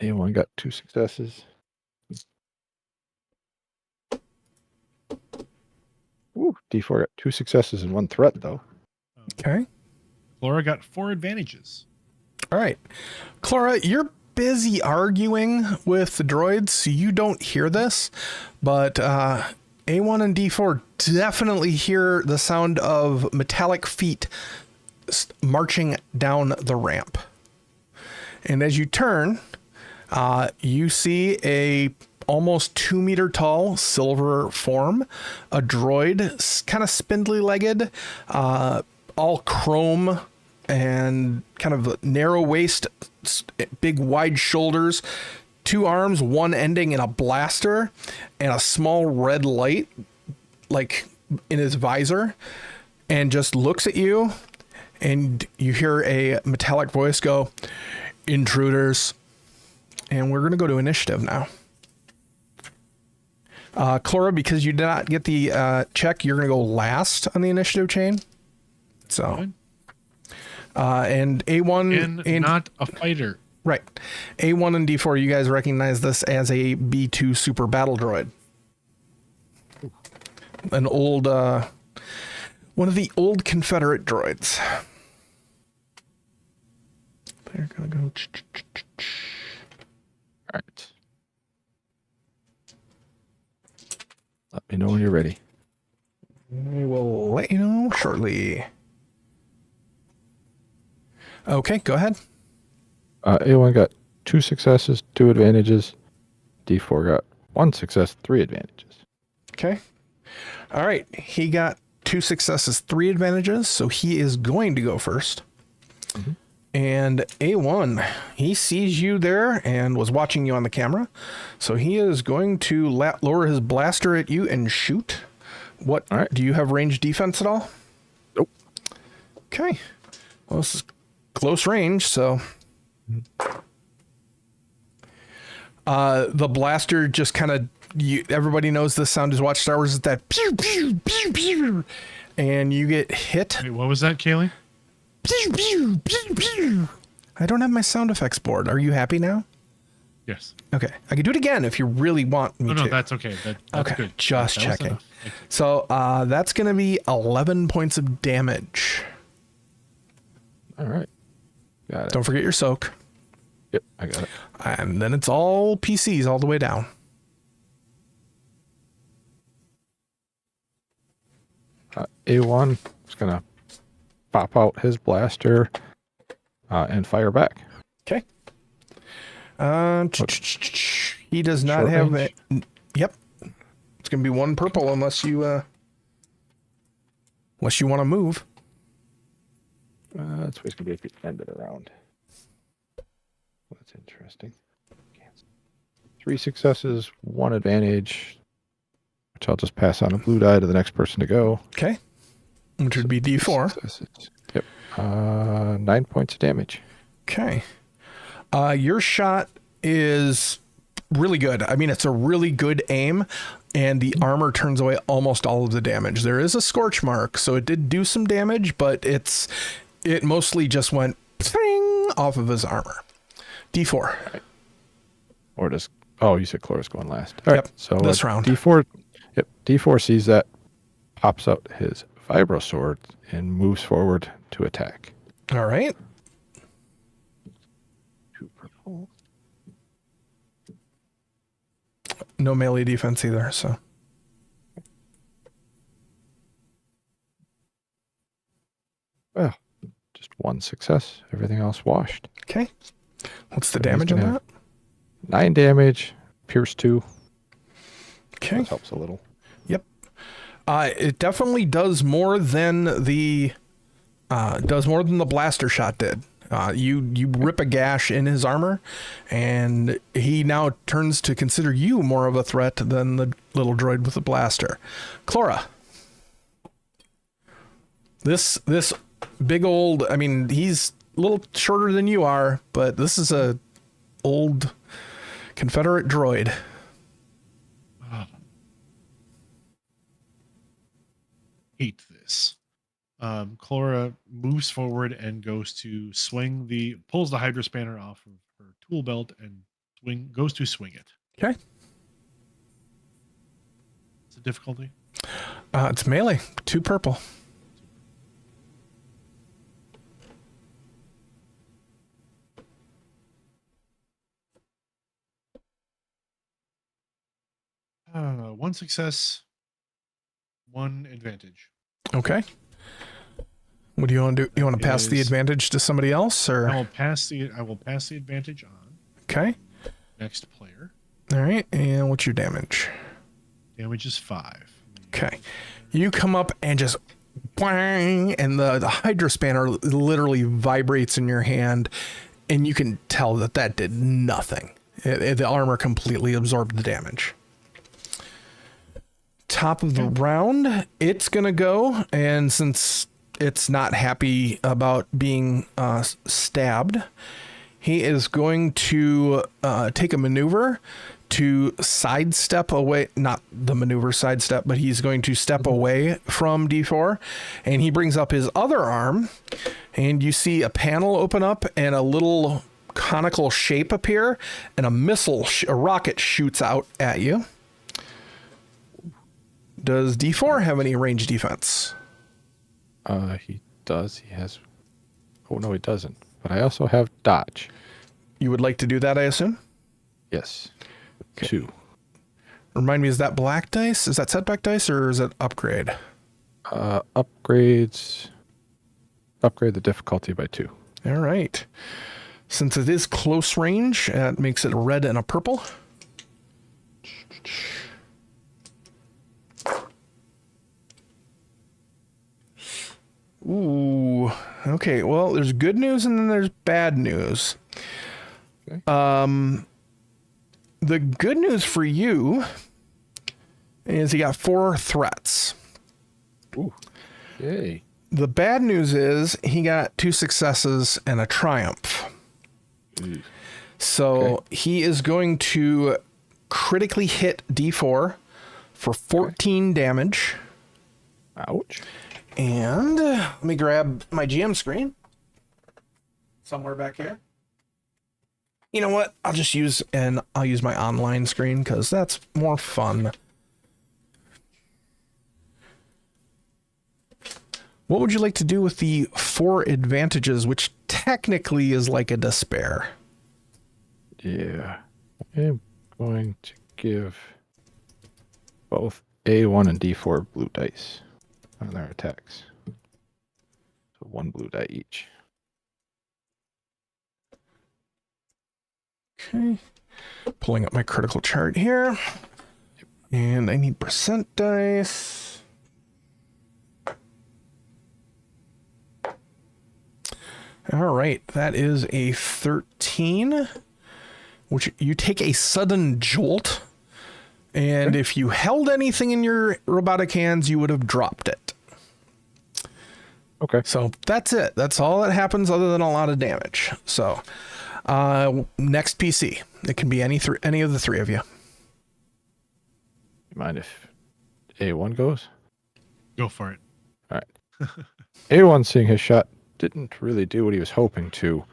A1 got 2 successes. Ooh, D4 got 2 successes and 1 threat, though. Okay. Clora got 4 advantages. All right. Clara, you're busy arguing with the droids, so you don't hear this, but A1 and D4 definitely hear the sound of metallic feet marching down the ramp. And as you turn, you see a almost 2 meter tall silver form, a droid, kind of spindly legged, all chrome and kind of narrow waist, big wide shoulders, 2 arms, one ending in a blaster, and a small red light like in his visor, and just looks at you, and you hear a metallic voice go, "Intruders." And we're going to go to initiative now. Clara, because you did not get the check, you're going to go last on the initiative chain. So, and A1 and not a fighter. Right. A1 and D4, you guys recognize this as a B2 super battle droid. An old, one of the old Confederate droids. They're going to go. All right. Let me know when you're ready. We will let you know shortly. Okay, go ahead. A1 got 2 successes, 2 advantages. D4 got 1 success, 3 advantages. Okay. All right. He got 2 successes, 3 advantages, so he is going to go first. Mm-hmm. And A1, he sees you there and was watching you on the camera, so he is going to lower his blaster at you and shoot. What? All right. Do you have ranged defense at all? Nope. Okay. Well, this is close range, so the blaster just kind of, everybody knows this sound is watch Star Wars, is that pew pew pew pew, and you get hit. Wait, what was that, Kaylee? Pew pew pew pew. I don't have my sound effects board. Are you happy now? Yes. Okay, I can do it again if you really want me to. No, that's okay. That's okay, good. just checking. So that's going to be 11 points of damage. All right. Got it. Don't forget your soak. Yep. I got it. And then it's all PCs all the way down. A1 is going to pop out his blaster and fire back. Okay. He does not Short have range? it. Yep. It's going to be one purple unless you want to move. That's what it's going to be if you end it around. That's interesting. 3 successes, 1 advantage, which I'll just pass on a blue die to the next person to go. Okay. Which would be D4. Successes. Yep. 9 points of damage. Okay. Your shot is really good. I mean, it's a really good aim, and the armor turns away almost all of the damage. There is a scorch mark, so it did do some damage, but it mostly just went off of his armor. D4. Right. Or does... Oh, you said Clora's going last. All right. So this round. D4... Yep. D4 sees that, pops out his vibro sword, and moves forward to attack. All right. 2 purple. No melee defense either, so. Well, just 1 success. Everything else washed. Okay. What's the So he's damage on gonna that? 9 damage, pierce 2. Okay. That helps a little. Yep. It definitely does more than the blaster shot did. You rip a gash in his armor, and he now turns to consider you more of a threat than the little droid with the blaster. Clora. This big old, I mean, he's a little shorter than you are, but this is a old Confederate droid. Hate this. Clora moves forward and goes to pulls the Hydra spanner off of her tool belt and goes to swing it. Okay. What's the difficulty? It's melee. 2 purple. One success, 1 advantage. Okay. What do you want to do? You want to pass the Is- advantage to somebody else, or? I will pass the advantage on Okay. next player. All right. And what's your damage? Damage is 5. Okay. You come up and just bang, and the Hydra spanner literally vibrates in your hand, and you can tell that did nothing. The armor completely absorbed the damage. Top of the round, it's going to go, and since it's not happy about being stabbed, he is going to take a maneuver to sidestep away, not the maneuver sidestep, but he's going to step away from D4, and he brings up his other arm, and you see a panel open up and a little conical shape appear, and a rocket shoots out at you. Does D4 have any range defense? He does. He has... Oh, no, he doesn't. But I also have dodge. You would like to do that, I assume? Yes. Okay. 2. Remind me, is that black dice? Is that setback dice, or is it upgrade? Upgrades... Upgrade the difficulty by 2. All right. Since it is close range, that makes it a red and a purple. Ooh. Okay, well, there's good news and then there's bad news. Okay. The good news for you is you got 4 threats. Ooh. Yay. The bad news is he got 2 successes and a triumph. Ooh. So he is going to critically hit D4 for 14 damage. Ouch. And let me grab my GM screen. Somewhere back here. You know what? I'll use my online screen because that's more fun. What would you like to do with the 4 advantages, which technically is like a despair? Yeah. I'm going to give both A1 and D4 blue dice on their attacks. So 1 blue die each. Okay. Pulling up my critical chart here. And I need percent dice. All right, that is a 13, which you take a sudden jolt. And if you held anything in your robotic hands, you would have dropped it. Okay. So that's it. That's all that happens other than a lot of damage. So next PC. It can be any of the three of you. You mind if A1 goes? Go for it. All right. A1, seeing his shot didn't really do what he was hoping to,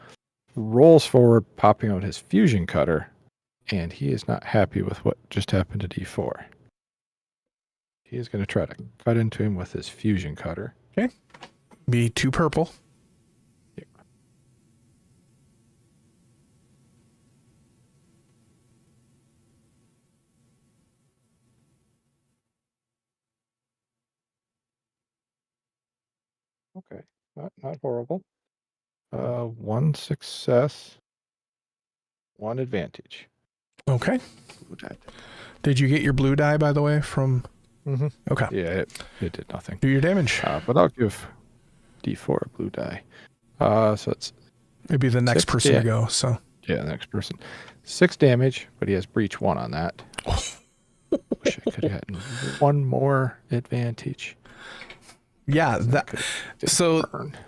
rolls forward, popping out his fusion cutter, and he is not happy with what just happened to D4. He is going to try to cut into him with his fusion cutter. Okay. Be 2 purple. Yep. Okay, not horrible. 1 success, 1 advantage. Okay. Did you get your blue die, by the way, from... Mm-hmm. Okay. Yeah, it did nothing. Do your damage. But I'll give D4 a blue die. So it's... It'd be the next person to go, so... Yeah, the next person. 6 damage, but he has breach 1 on that. Wish I could have gotten 1 more advantage. Yeah, so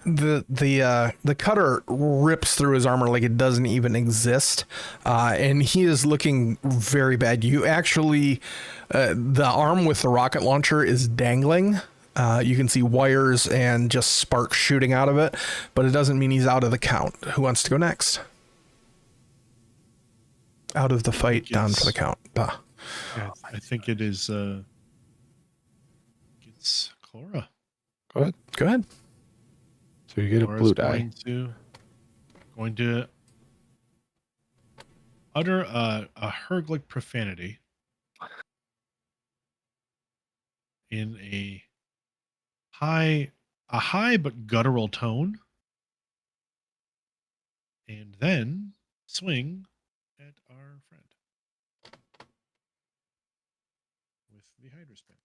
the cutter rips through his armor like it doesn't even exist, and he is looking very bad. You actually, the arm with the rocket launcher is dangling. You can see wires and just sparks shooting out of it, but it doesn't mean he's out of the count. Who wants to go next? Out of the fight, down for the count. Yeah, I think it is. It's Clara. Go ahead. So you get Clara's a blue die. Going to utter a Herglic profanity in a high but guttural tone, and then swing at our friend with the Hydra spin.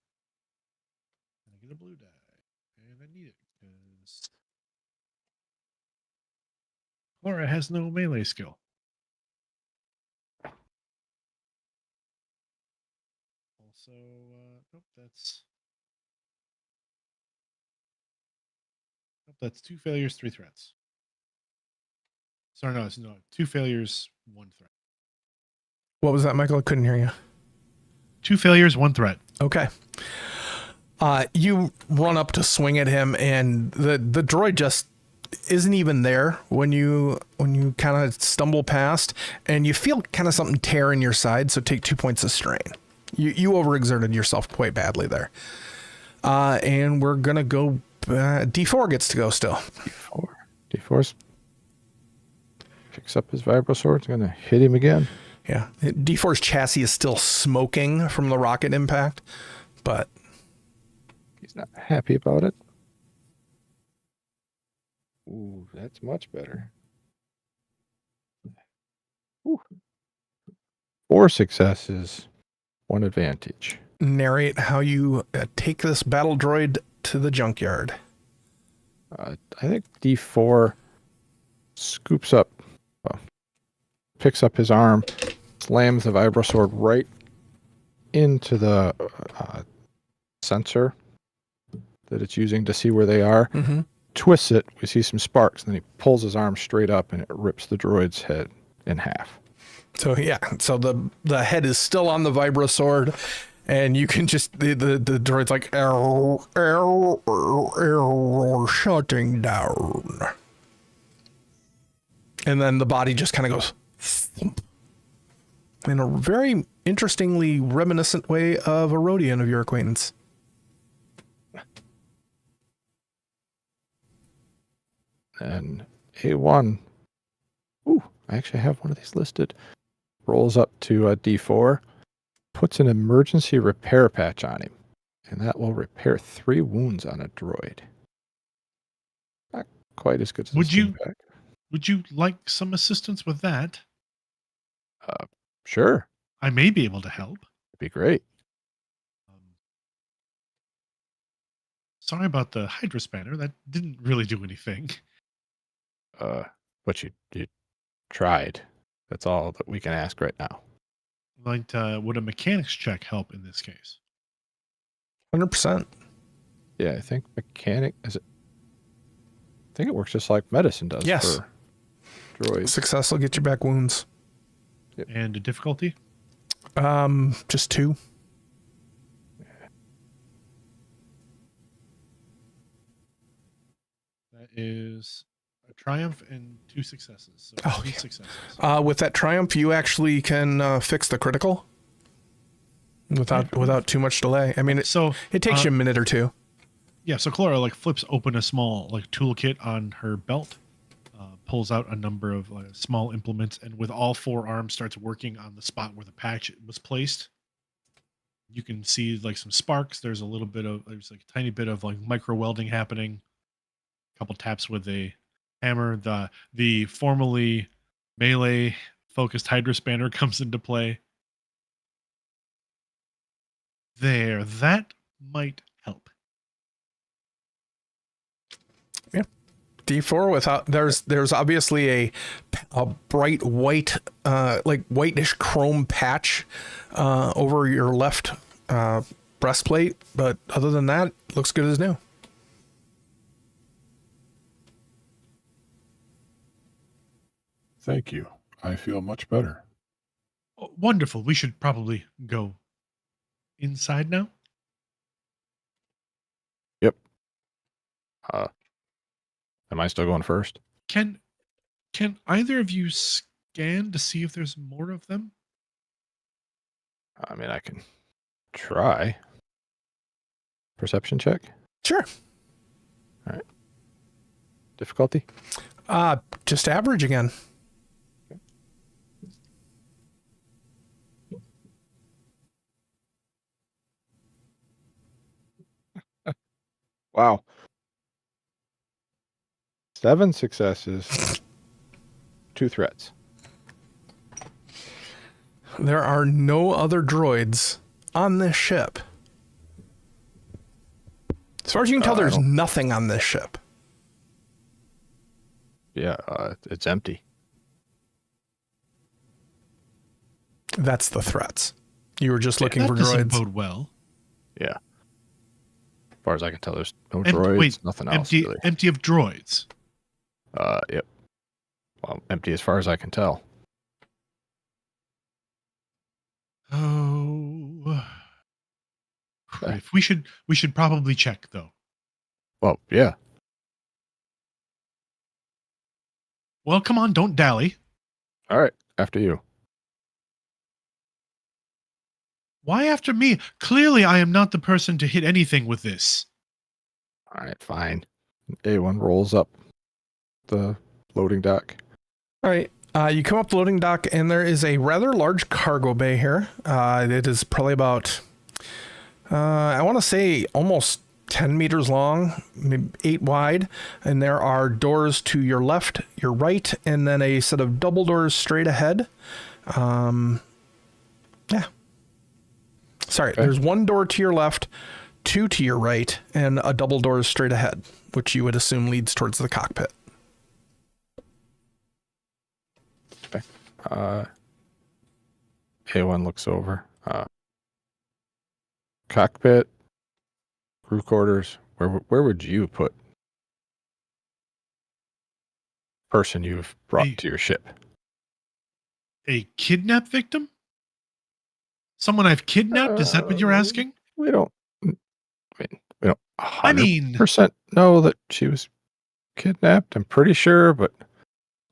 And I get a blue die. And I need it because Laura has no melee skill. Also, nope, that's 2 failures, 3 threats. Sorry, no, it's 2 failures, 1 threat. What was that, Michael? I couldn't hear you. 2 failures, 1 threat. Okay. You run up to swing at him, and the droid just isn't even there when you kind of stumble past, and you feel kind of something tear in your side. So take 2 points of strain. You overexerted yourself quite badly there. And we're gonna go. D4 gets to go still. D4 picks up his vibro sword. It's gonna hit him again. Yeah, D4's chassis is still smoking from the rocket impact, but. He's not happy about it. Ooh, that's much better. Ooh. 4 successes, 1 advantage. Narrate how you take this battle droid to the junkyard. I think D4 scoops up, picks up his arm, slams the vibro sword right into the sensor that it's using to see where they are, twists it, we see some sparks, and then he pulls his arm straight up and it rips the droid's head in half. So yeah, so the head is still on the vibro sword, and you can just the droid's like error, shutting down, and then the body just kind of goes thump, in a very interestingly reminiscent way of a Rodian of your acquaintance. And A1. Ooh, I actually have one of these listed. rolls up to a D4, puts an emergency repair patch on him, and that will repair 3 wounds on a droid. Not quite as good as Would the you- stim pack. Would you like some assistance with that? Sure, I may be able to help. it'd be great. Sorry about the Hydra spanner. That didn't really do anything. But you tried. That's all that we can ask right now. Like, would a mechanics check help in this case? 100%. Yeah, I think mechanic is it. I think it works just like medicine does Yes. for droids. Success will get you back wounds. And a difficulty? Just 2. That is a triumph and 2 successes. So Oh, 3 yeah. successes. With that triumph, you actually can fix the critical without too much delay. I mean, it takes you a minute or 2. Yeah, so Clara like flips open a small like toolkit on her belt, pulls out a number of small implements, and with all 4 arms starts working on the spot where the patch was placed. You can see like some sparks. There's like a tiny bit of like micro welding happening. A couple taps with a hammer. The formerly melee focused Hydra spanner comes into play. There, that might help. D4 without there's obviously a bright white like whitish chrome patch over your left breastplate, but other than that, looks good as new. Thank you. I feel much better. Oh, wonderful. We should probably go inside now. Yep. Am I still going first? Can either of you scan to see if there's more of them? I mean, I can try. Perception check. Sure. All right. Difficulty? Just average again. Wow. 7 successes, 2 threats. There are no other droids on this ship. As far as you can tell, there's nothing on this ship. Yeah, it's empty. That's the threats. You were just looking That for doesn't droids. bode well. Yeah. As far as I can tell, there's no droids, Wait, nothing else empty, really. empty of droids. Yep. Well, empty as far as I can tell. Oh, if we should probably check though. Well, yeah. Well, come on, don't dally. All right, after you. Why after me? Clearly, I am not the person to hit anything with this. All right, fine. A1 rolls up the loading dock. All right. You come up the loading dock, and there is a rather large cargo bay here. It is probably about, I want to say almost 10 meters long, maybe 8 wide. And there are doors to your left, your right, and then a set of double doors straight ahead. Yeah. Sorry, Okay. There's 1 door to your left, 2 to your right, and a double door straight ahead, which you would assume leads towards the cockpit. A1 looks over. Cockpit, crew quarters. Where would you put person you've brought Hey. to your ship? A kidnap victim? Someone I've kidnapped? Is that what you're asking? We don't. I mean, we don't. I mean, 100% know that she was kidnapped. I'm pretty sure, but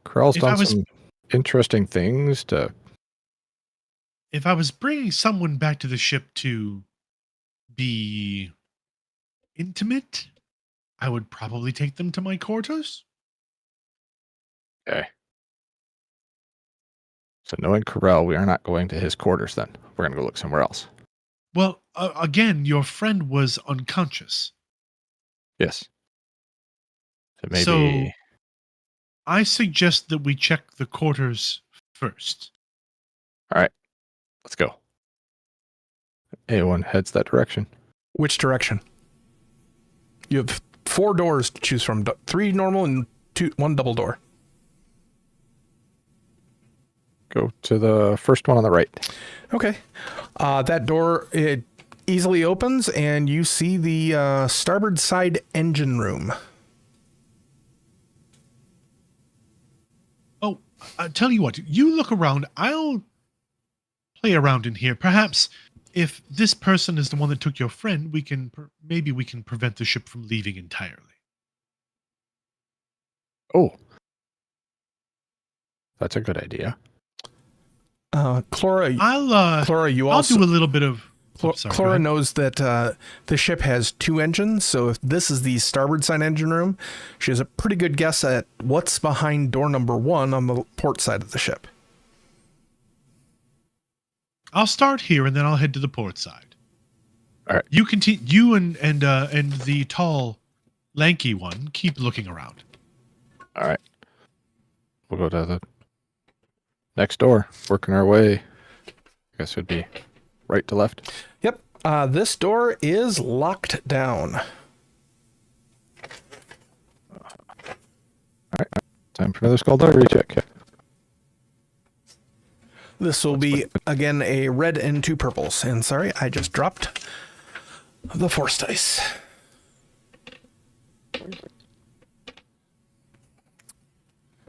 Karrell's If I done was- some interesting things to. if I was bringing someone back to the ship to be intimate, I would probably take them to my quarters. Okay. So knowing Karrell, we are not going to his quarters then. We're going to go look somewhere else. Well, again, your friend was unconscious. Yes. So maybe... So I suggest that we check the quarters first. All right. Let's go. A1 heads that direction. Which direction? You have 4 doors to choose from. 3 normal and 1 double door. Go to the first one on the right. Okay. That door, it easily opens, and you see the starboard side engine room. Oh, tell you what, you look around. I'll play around in here. Perhaps if this person is the one that took your friend, maybe we can prevent the ship from leaving entirely. Oh. That's a good idea. Chlora, you I'll also do a little bit of. Chlora knows that the ship has 2 engines, so if this is the starboard side engine room, she has a pretty good guess at what's behind door number 1 on the port side of the ship. I'll start here and then I'll head to the port side. All right. You continue. You and the tall, lanky one keep looking around. All right. We'll go to the next door. Working our way. I guess it would be right to left. Yep. This door is locked down. All right. Time for another skullduggery check. This will be, again, a red and 2 purples. And sorry, I just dropped the force dice.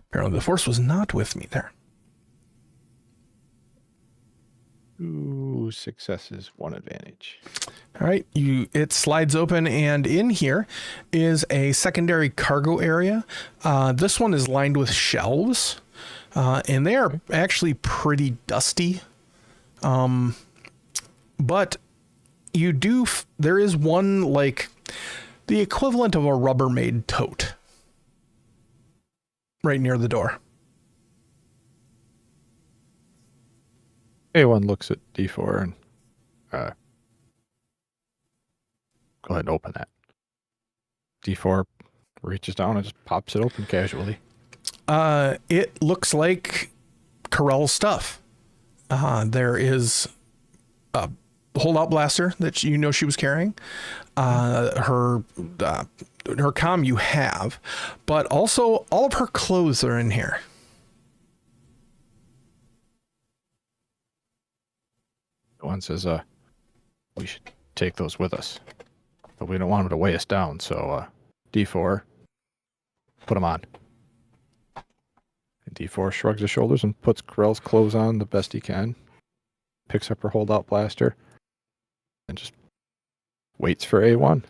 Apparently the force was not with me there. 2 successes, 1 advantage. All right, it slides open, and in here is a secondary cargo area. This one is lined with shelves, and they are actually pretty dusty. But there is one, like, the equivalent of a Rubbermaid tote right near the door. A1 looks at D4 and go ahead and open that. D4 reaches down and just pops it open casually. It looks like Karrell's stuff. There is a holdout blaster that you know she was carrying. Her comm you have, but also all of her clothes are in here. One says, we should take those with us. But we don't want them to weigh us down, so D4, put them on. And D4 shrugs his shoulders and puts Karrell's clothes on the best he can. Picks up her holdout blaster. And just waits for A1.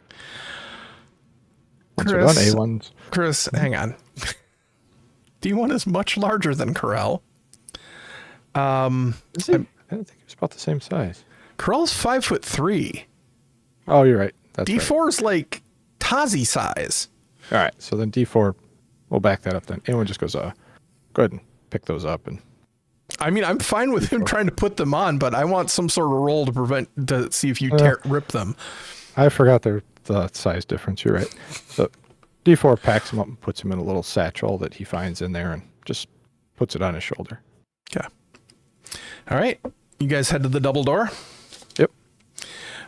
Once we're done, A1's... Chris, hang on. D1 is much larger than Karrell. Is he? I didn't think it was about the same size. Karrell's 5'3". Oh, you're right. That's D4 right. is like Tazi size. All right, so then D4, we'll back that up then. Anyone just goes, go ahead and pick those up. And I mean, I'm fine with him trying to put them on, but I want some sort of roll to see if you rip them. I forgot the size difference. You're right. So D4 packs them up and puts them in a little satchel that he finds in there and just puts it on his shoulder. Okay. All right. You guys head to the double door? Yep.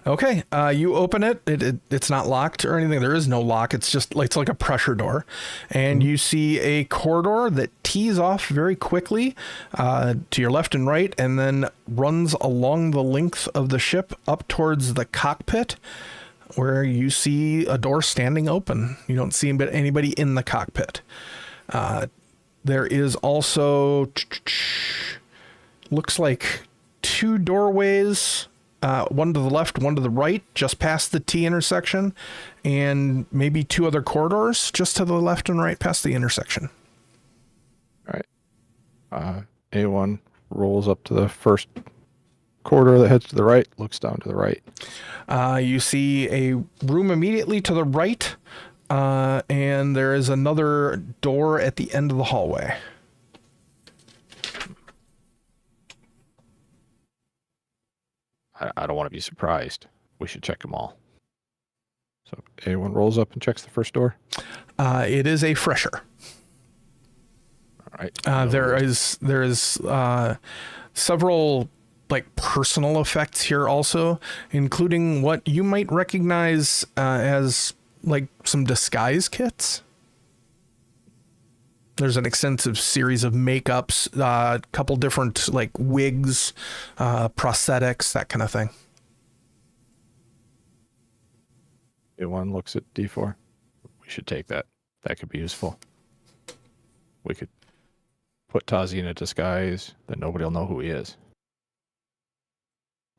Okay. You open it. It's not locked or anything. There is no lock. It's just like, it's like a pressure door. And you see a corridor that tees off very quickly to your left and right, and then runs along the length of the ship up towards the cockpit, where you see a door standing open. You don't see anybody in the cockpit. There is also... looks like 2 doorways, one to the left, one to the right, just past the T intersection, and maybe 2 other corridors just to the left and right past the intersection. All right. A1 rolls up to the first corridor that heads to the right, looks down to the right. You see a room immediately to the right, and there is another door at the end of the hallway. I don't want to be surprised. We should check them all. So anyone rolls up and checks the first door? It is a fresher. All right. There is several like personal effects here also, including what you might recognize as like some disguise kits. There's an extensive series of makeups, a couple different like wigs, prosthetics, that kind of thing. One looks at D4. We should take that. That could be useful. We could put Tazi in a disguise, then nobody will know who he is.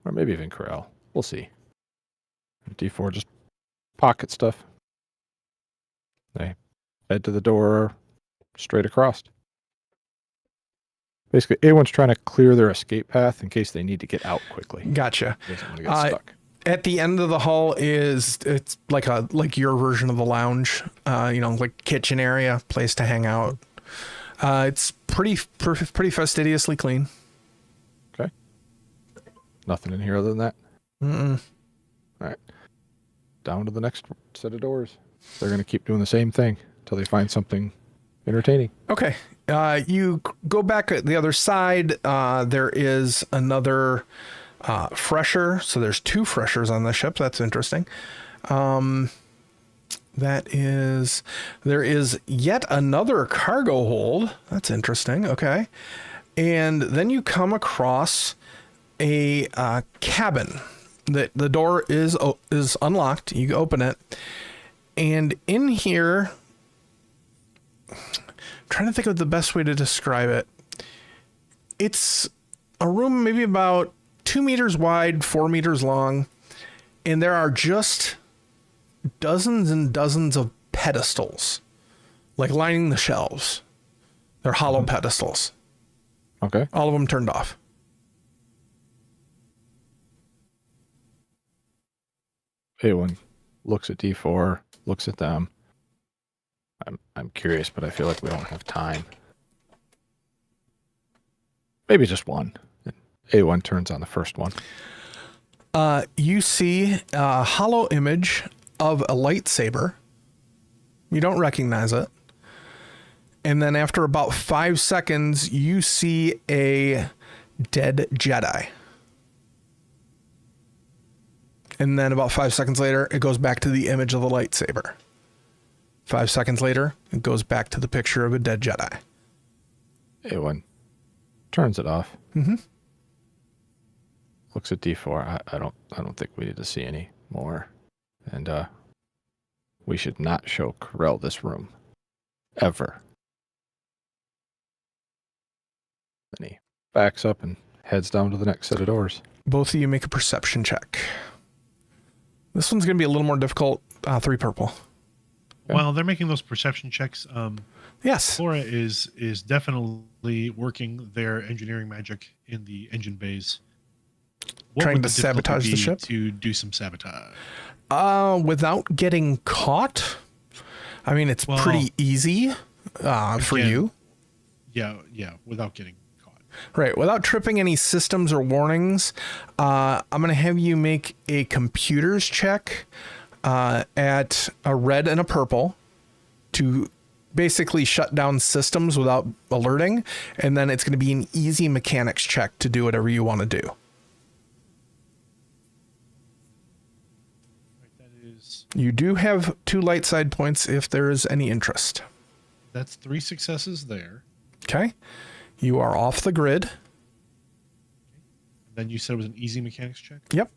Or maybe even Karrell. We'll see. D4 just pocket stuff. They head to the door straight across. Basically, A1's trying to clear their escape path in case they need to get out quickly. Gotcha. They don't want to get stuck. At the end of the hall it's like your version of the lounge, like kitchen area, place to hang out. It's pretty fastidiously clean. Okay. Nothing in here other than that? Mm-mm. All right. Down to the next set of doors. They're going to keep doing the same thing until they find something entertaining. Okay. You go back at the other side. There is another fresher. So there's 2 freshers on the ship. That's interesting. There is yet another cargo hold. That's interesting. Okay. And then you come across a cabin. The door is unlocked. You open it. And in here, I'm trying to think of the best way to describe it. It's a room maybe about 2 meters wide, 4 meters long, and there are just dozens and dozens of pedestals, like lining the shelves. They're hollow pedestals. Okay. All of them turned off. A1 looks at D4, looks at them. I'm curious, but I feel like we don't have time. Maybe just one. A1 turns on the first one. You see a hollow image of a lightsaber. You don't recognize it. And then after about 5 seconds, you see a dead Jedi. And then about 5 seconds later, it goes back to the image of the lightsaber. 5 seconds later, it goes back to the picture of a dead Jedi. A1 turns it off. Mm-hmm. Looks at D4. I don't think we need to see any more. And we should not show Karrell this room. Ever. Then he backs up and heads down to the next set of doors. Both of you make a perception check. This one's going to be a little more difficult. 3 purple. Okay. While they're making those perception checks, Yes. Flora is definitely working their engineering magic in the engine bays. What Trying would to difficulty sabotage the be ship? to do some sabotage. Without getting caught. I mean, it's pretty easy for you. Yeah, without getting caught. Right. Without tripping any systems or warnings, I'm going to have you make a computers check at a red and a purple to basically shut down systems without alerting. And then it's going to be an easy mechanics check to do whatever you want to do. That is. You do have 2 light side points if there is any interest. That's 3 successes there. Okay. You are off the grid. Then you said it was an easy mechanics check? Yep.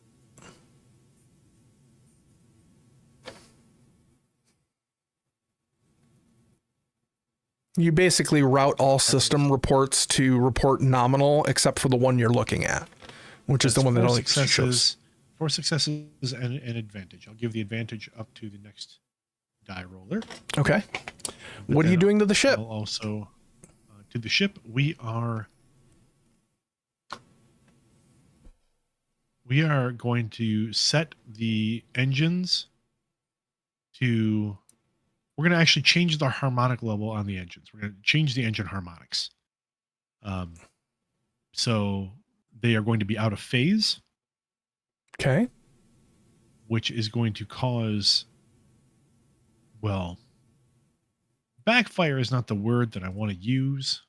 You basically route all system reports to report nominal, except for the one you're looking at, which is the one that only shows 4 successes and an advantage. I'll give the advantage up to the next die roller. Okay. But What are you then doing to the ship? I'll also to the ship. We are going to set the engines to. We're going to actually change the harmonic level on the engines. We're going to change the engine harmonics. So they are going to be out of phase. Okay. which is going to cause, well, backfire is not the word that I want to use,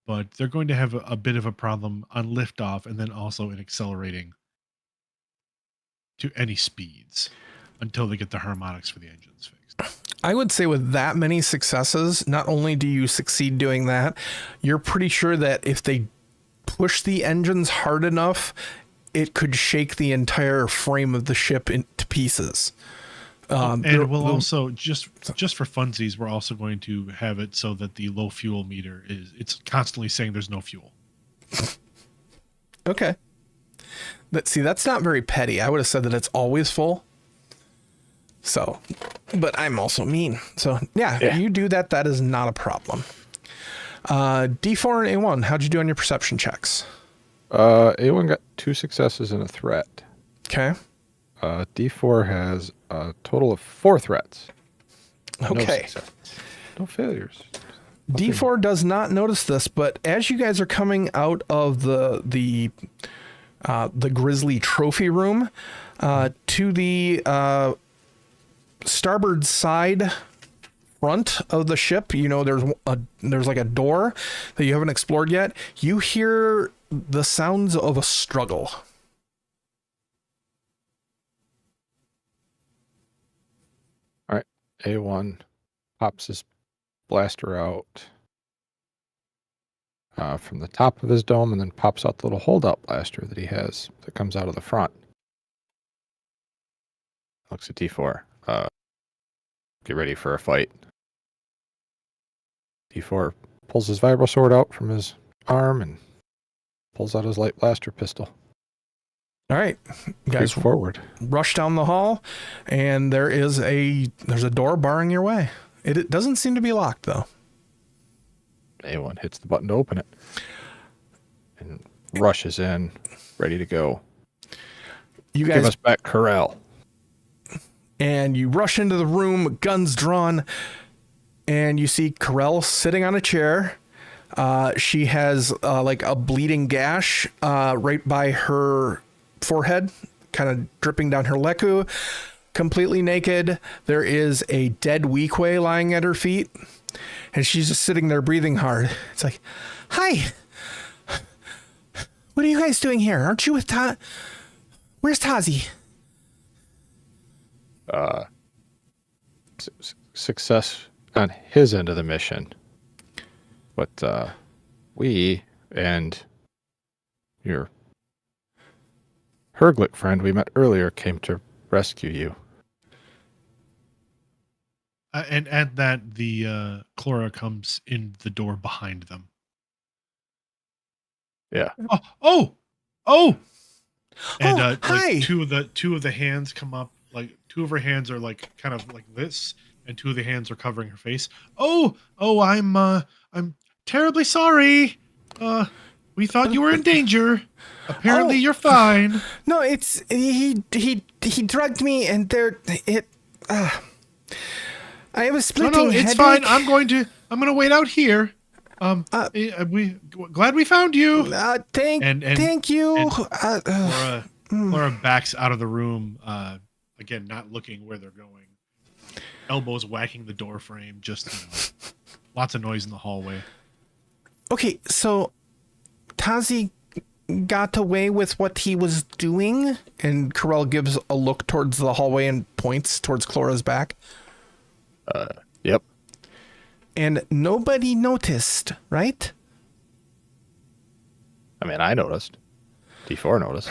but they're going to have a bit of a problem on liftoff and then also in accelerating to any speeds until they get the harmonics for the engines fixed. I would say with that many successes, not only do you succeed doing that, you're pretty sure that if they push the engines hard enough, it could shake the entire frame of the ship into pieces. And we'll also, just for funsies, we're also going to have it so that the low fuel meter it's constantly saying there's no fuel. Okay. See, that's not very petty. I would have said that it's always full. So, but I'm also mean. So yeah, you do that. That is not a problem. D4 and A1, how'd you do on your perception checks? A1 got 2 successes and a threat. Okay. D4 has a total of 4 threats. Okay. No failures. D4 does not notice this, but as you guys are coming out of the Grizzly trophy room, to the starboard side front of the ship, you know, there's like a door that you haven't explored yet. You hear the sounds of a struggle. All right. A1 pops his blaster out from the top of his dome and then pops out the little holdout blaster that he has that comes out of the front. Looks at D4. Get ready for a fight. D4 pulls his vibro sword out from his arm and pulls out his light blaster pistol. All right, you guys forward. Rush down the hall, and there's a door barring your way. It doesn't seem to be locked though. A1 hits the button to open it and rushes in, ready to go. You guys give us back Karrell. And you rush into the room, guns drawn, and you see Karrell sitting on a chair. She has like a bleeding gash right by her forehead, kind of dripping down her leku, completely naked. There is a dead Weequay lying at her feet, and she's just sitting there breathing hard. It's like, hi, what are you guys doing here? Aren't you with Where's Tazi? Success on his end of the mission, but we and your Herglic friend we met earlier came to rescue you. And at that, the Chlora comes in the door behind them. Yeah. Oh! And hi. like two of the hands come up. Like 2 of her hands are like kind of like this, and 2 of the hands are covering her face. Oh! I'm terribly sorry. We thought you were in danger. Apparently, you're fine. No, it's he drugged me, and I have a splitting it's headache. fine. I'm gonna wait out here. We glad we found you. Thank you. Laura backs out of the room. Again, not looking where they're going. Elbows whacking the door frame. Just lots of noise in the hallway. Okay, so Tazi got away with what he was doing, and Karrell gives a look towards the hallway and points towards Clora's back. Yep. And nobody noticed, right? I mean, I noticed. D4 noticed.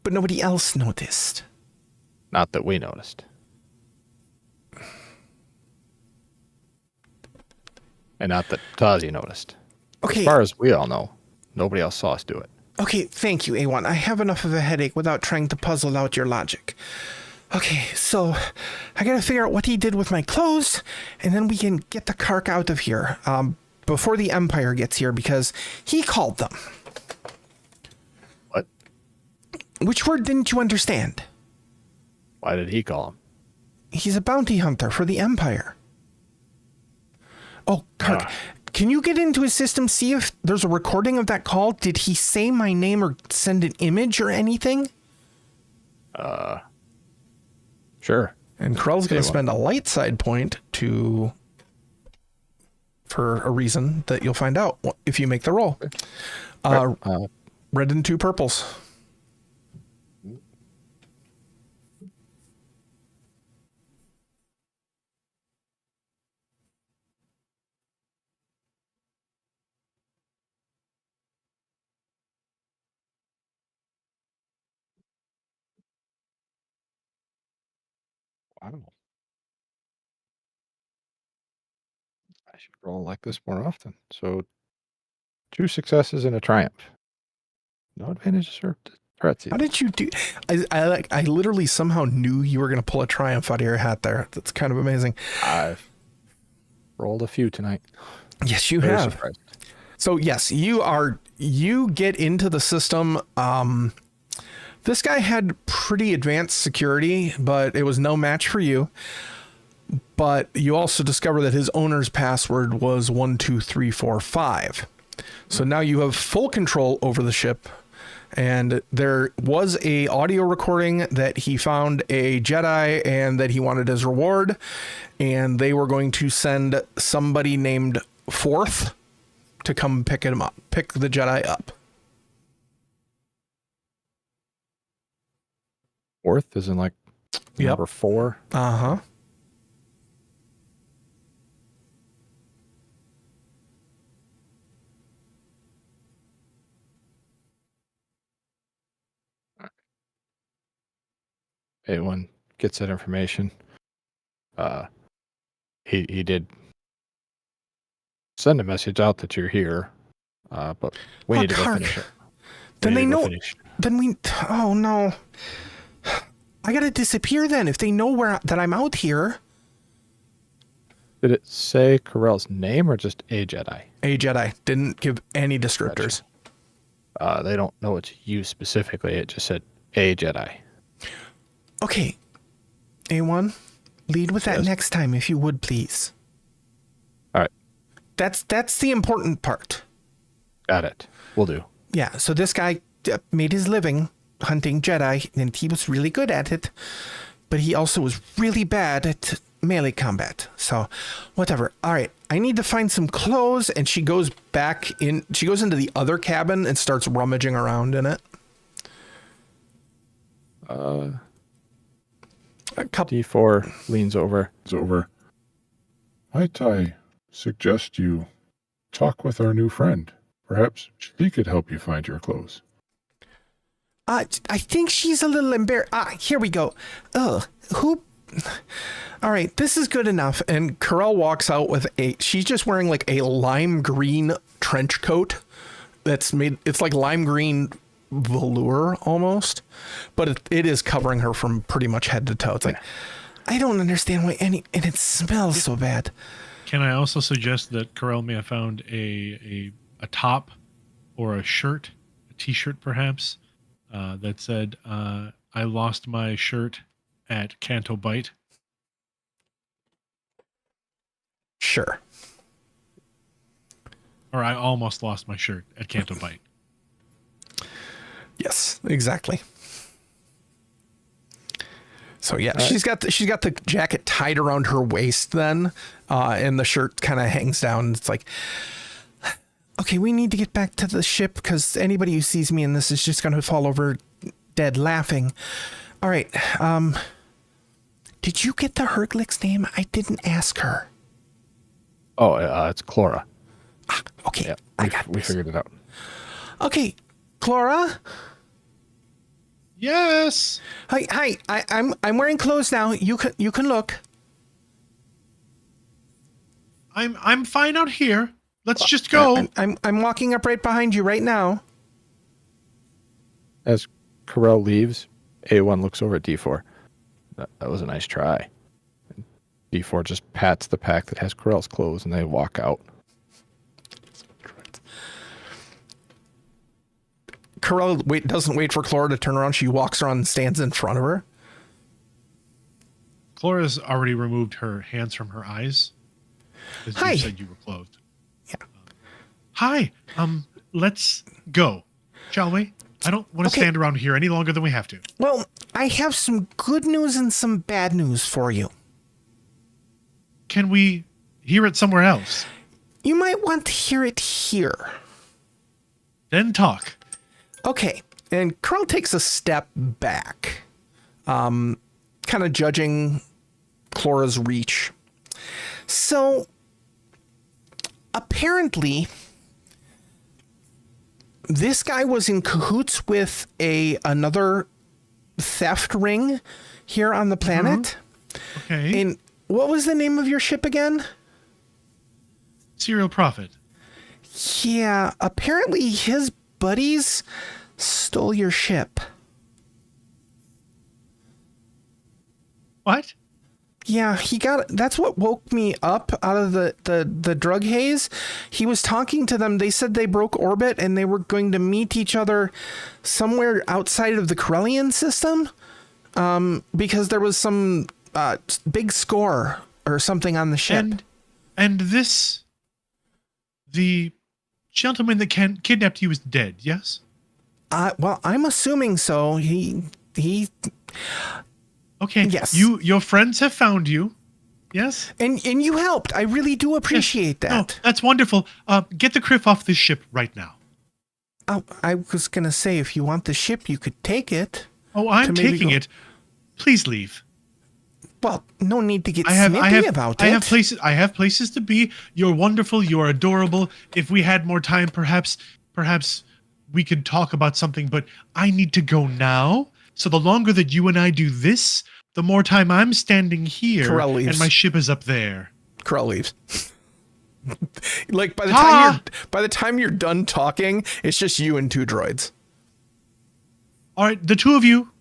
But nobody else noticed. Not that we noticed. And not that Tazi noticed. Okay. As far as we all know, nobody else saw us do it. Okay, thank you, A1. I have enough of a headache without trying to puzzle out your logic. Okay, so I gotta figure out what he did with my clothes, and then we can get the Kark out of here before the Empire gets here, because he called them. What? Which word didn't you understand? Why did he call him? He's a bounty hunter for the Empire. Oh, Kark, Can you get into his system, see if there's a recording of that call? Did he say my name or send an image or anything? Sure. And Karrell's going to spend a light side point for a reason that you'll find out if you make the roll. Red and 2 purples. Wow. I should roll like this more often. So 2 successes and a triumph. No advantages or threats either. How did you do? I literally somehow knew you were going to pull a triumph out of your hat there. That's kind of amazing. I've rolled a few tonight. Yes, you Very have. surprised. So yes, you get into the system. This guy had pretty advanced security, but it was no match for you. But you also discover that his owner's password was 12345. So now you have full control over the ship. And there was a audio recording that he found a Jedi and that he wanted as reward. And they were going to send somebody named Fourth to come pick the Jedi up. Fourth is in like number 4. Uh-huh. A1 gets that information. He did send a message out that you're here, but we need to go finish it. Then they know. Oh no! I gotta disappear then if they know that I'm out here. Did it say Karrell's name or just a Jedi? A Jedi. Didn't give any descriptors. Gotcha. They don't know it's you specifically. It just said a Jedi. Okay. A1, lead with that next time, if you would, please. All right. That's the important part. Got it. Will do. Yeah, so this guy made his living hunting Jedi, and he was really good at it, but he also was really bad at melee combat. So, whatever. All right, I need to find some clothes, and she goes into the other cabin and starts rummaging around in it. D4 leans over. It's over. Might I suggest you talk with our new friend? Perhaps she could help you find your clothes. I think she's a little embarrassed. Here we go. Who? All right, this is good enough. And Karrell walks out with she's just wearing like a lime green trench coat that's made, it's like lime green velour almost, but it is covering her from pretty much head to toe. It's like, I don't understand why and it smells so bad. Can I also suggest that Karrell may have found a top or a shirt, a t-shirt perhaps, that said, I lost my shirt at Canto Bite? Sure. Or I almost lost my shirt at Canto Bite. Yes, exactly. So yeah, she's got the jacket tied around her waist then, and the shirt kind of hangs down. It's like, okay, we need to get back to the ship because anybody who sees me in this is just going to fall over dead laughing. All right. Did you get the Herglic's name? I didn't ask her. Oh, it's Clora. Okay, Yeah, we figured it out. Okay, Clora. Yes. Hi. I'm wearing clothes now. You can look. I'm fine out here. Let's just go. I'm walking up right behind you right now. As Karrell leaves, A1 looks over at D4. That was a nice try. And D4 just pats the pack that has Karrell's clothes, and they walk out. Karrell doesn't wait for Clora to turn around. She walks around and stands in front of her. Clora's already removed her hands from her eyes. As Hi. you said you were clothed. Yeah. Hi. Let's go, shall we? I don't want to Okay. stand around here any longer than we have to. Well, I have some good news and some bad news for you. Can we hear it somewhere else? You might want to hear it here. Then talk. Okay, and Karrell takes a step back, kind of judging Clora's reach. So, apparently, this guy was in cahoots with another theft ring here on the planet. Okay. And what was the name of your ship again? Serial profit. Yeah, apparently his buddies stole your ship. What? Yeah, that's what woke me up out of the drug haze. He was talking to them. They said they broke orbit and they were going to meet each other somewhere outside of the Karrellian system, because there was some big score or something on the ship. And the gentleman that kidnapped you is dead, yes? Well, I'm assuming so. He Okay. Yes. Your friends have found you. Yes? and you helped. I really do appreciate No, that. that's wonderful. Get the criff off this ship right now. Oh, I was gonna say, if you want the ship, you could take it. Oh, I'm To maybe taking go- it. Please leave. Well, no need to get I have snippy about it. I have places to be. You're wonderful, you're adorable. If we had more time, perhaps we could talk about something, but I need to go now. So the longer that you and I do this, the more time I'm standing here Karrell leaves. and my ship is up there. Karrell leaves. Like by the time you're done talking, it's just you and two droids. All right, the two of you.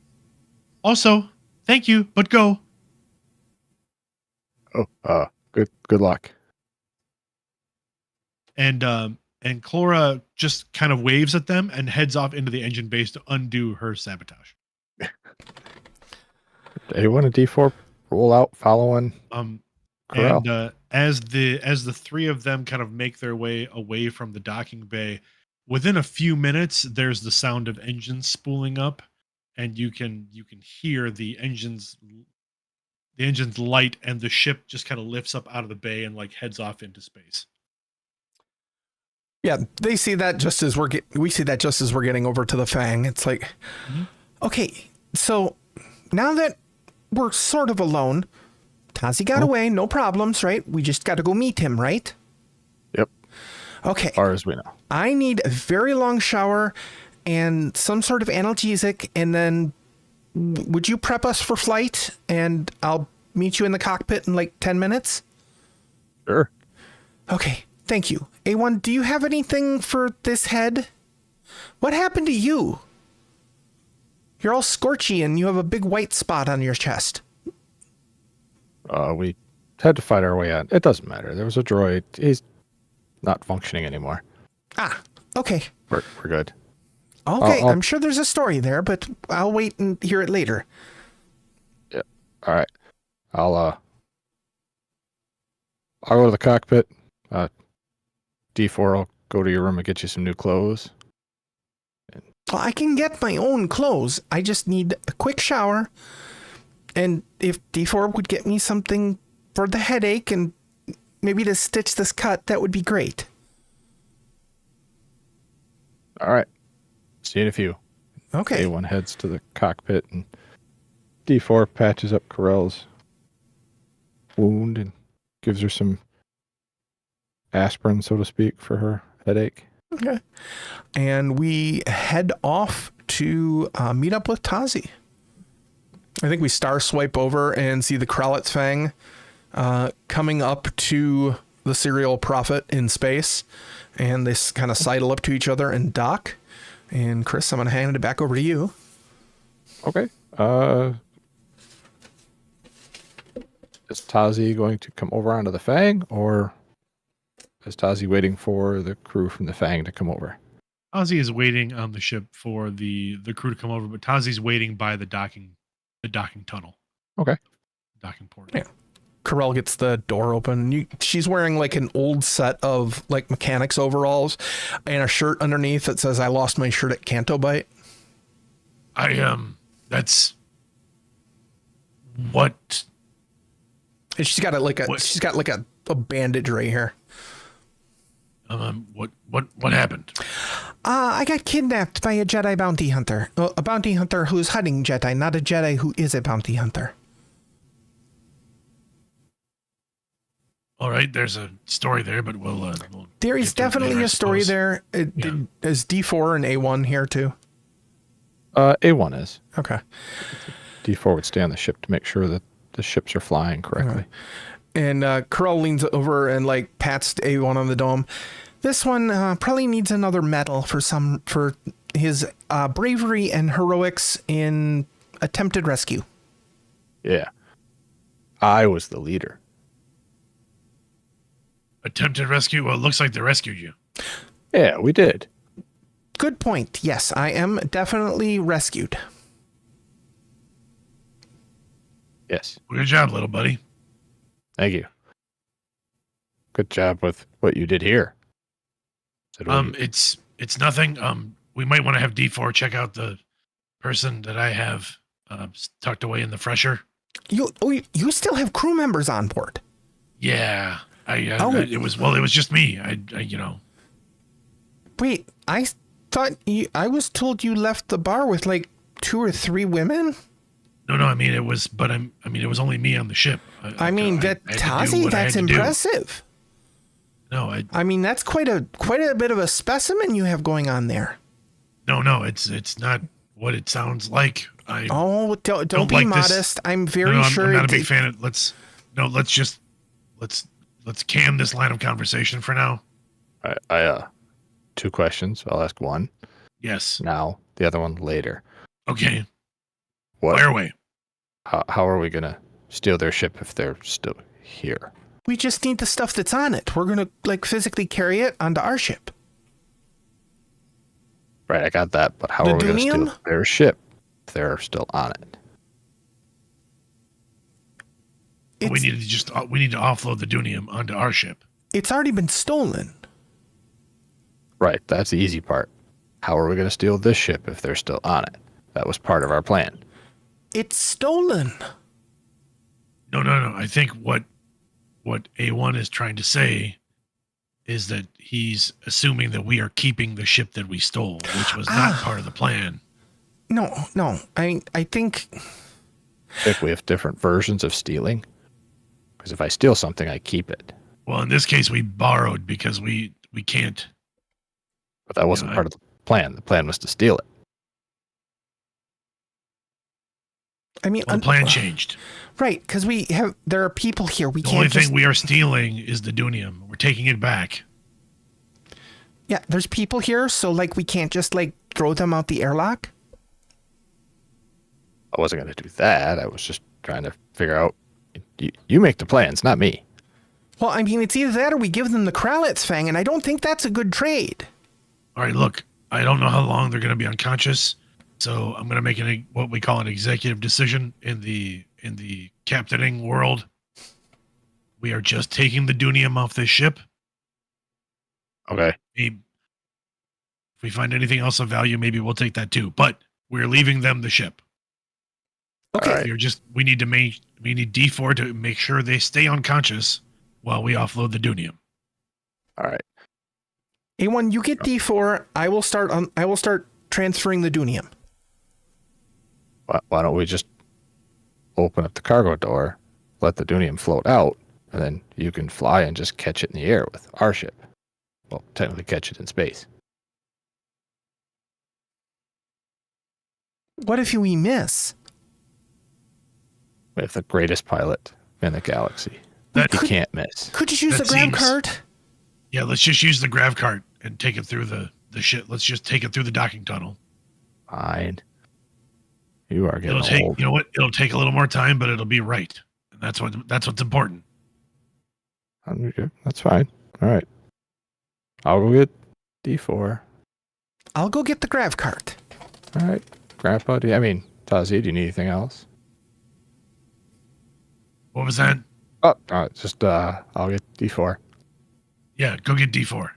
Also, thank you, but go. Oh, good luck. And Clora just kind of waves at them and heads off into the engine base to undo her sabotage. Anyone a D4 roll out following Karrell? And as the three of them kind of make their way away from the docking bay, within a few minutes there's the sound of engines spooling up, and you can hear the engines light, and the ship just kind of lifts up out of the bay and like heads off into space. Yeah, they see that just as we see that just as we're getting over to the Fang. It's like, okay, so now that we're sort of alone, Tazi got away, no problems, right? We just got to go meet him, right? Yep, Okay. as far as we know. I need a very long shower and some sort of analgesic, and then would you prep us for flight? And I'll meet you in the cockpit in like 10 minutes. Sure. Okay, thank you. A1, do you have anything for this head? What happened to you? You're all scorchy and you have a big white spot on your chest. We had to fight our way out. It doesn't matter. There was a droid. He's not functioning anymore. Ah, okay. We're good. Okay, I'll- I'm sure there's a story there, but I'll wait and hear it later. Yeah. All right. I'll go to the cockpit. D4, I'll go to your room and get you some new clothes. Well, I can get my own clothes. I just need a quick shower. And if D4 would get me something for the headache and maybe to stitch this cut, that would be great. All right. See you in a few. Okay. A1 heads to the cockpit, and D4 patches up Karrell's wound and gives her some aspirin, so to speak, for her headache. Okay. And we head off to meet up with Tazi. I think we star swipe over and see the Kralit's Fang coming up to the serial prophet in space. And they kind of sidle up to each other and dock. And Chris, I'm going to hand it back over to you. Okay. Is Tazi going to come over onto the Fang, or is Tazi waiting for the crew from the Fang to come over? Tazi is waiting on the ship for the crew to come over, but Tazi's waiting by the docking tunnel. Okay. Docking port. Yeah. Karrell gets the door open. She's wearing like an old set of like mechanics overalls and a shirt underneath that says "I lost my shirt at Canto Bite." That's what. And she's got a bandage right here. What happened? I got kidnapped by a Jedi bounty hunter. A bounty hunter who's hunting Jedi, not a Jedi who is a bounty hunter. All right, there's a story there, but we'll there is definitely a story there. Is D4 and A1 here too? A1 is. Okay. D4 would stay on the ship to make sure that the ships are flying correctly. And Karrell leans over and like pats A1 on the dome. This one probably needs another medal for his bravery and heroics in attempted rescue. Yeah. I was the leader. Attempted rescue? Well, it looks like they rescued you. Yeah, we did. Good point. Yes, I am definitely rescued. Yes. Good job, little buddy. Thank you. Good job with what you did here. It's nothing. We might want to have D4 check out the person that I have tucked away in the fresher. You still have crew members on board? Yeah. It was just me. I Wait, I thought I was told you left the bar with like 2 or 3 women? No, I mean it was only me on the ship. Tazi, that's impressive. No, I mean that's quite a bit of a specimen you have going on there. No, it's not what it sounds like. Don't be modest. This. I'm very sure. I'm not a big fan of. Let's can this line of conversation for now. I 2 questions. I'll ask one. Yes. Now, the other one later. Okay. What? Fire away. How are we gonna steal their ship if they're still here? We just need the stuff that's on it. We're gonna like physically carry it onto our ship. Right, I got that. But how are we gonna steal their ship if they're still on it? We need to offload the Dunium onto our ship. It's already been stolen. Right, that's the easy part. How are we going to steal this ship if they're still on it? That was part of our plan. It's stolen. No. I think what A1 is trying to say is that he's assuming that we are keeping the ship that we stole, which was not part of the plan. No. I think we have different versions of stealing. Because if I steal something, I keep it. Well, in this case, we borrowed because we can't. But that wasn't part of the plan. The plan was to steal it. I mean, the plan changed. Right, because there are people here. The only thing we are stealing is the Dunium. We're taking it back. Yeah, there's people here, so like we can't just like throw them out the airlock. I wasn't going to do that. I was just trying to figure out. You make the plans, not me. Well, I mean, it's either that or we give them the Kralit's Fang, and I don't think that's a good trade. All right, look, I don't know how long they're going to be unconscious, so I'm going to make what we call an executive decision in the captaining world. We are just taking the Dunium off this ship. Okay. If we find anything else of value, maybe we'll take that too. But we're leaving them the ship. Okay. Right. We need D4 to make sure they stay unconscious while we offload the Dunium. All right. A1, you get D4. I will start transferring the Dunium. Why don't we just open up the cargo door, let the Dunium float out, and then you can fly and just catch it in the air with our ship. Well, technically catch it in space. What if we miss? We have the greatest pilot in the galaxy. You can't miss. Could you use the grav cart? Yeah, let's just use the grav cart and take it through the ship. Let's just take it through the docking tunnel. Fine. You are getting old. You know what? It'll take a little more time, but it'll be right. And that's what's important. That's fine. All right. I'll go get D4. I'll go get the grav cart. All right. Grandpa, Tazi, do you need anything else? What was that? Just I'll get D4. Yeah, go get D4.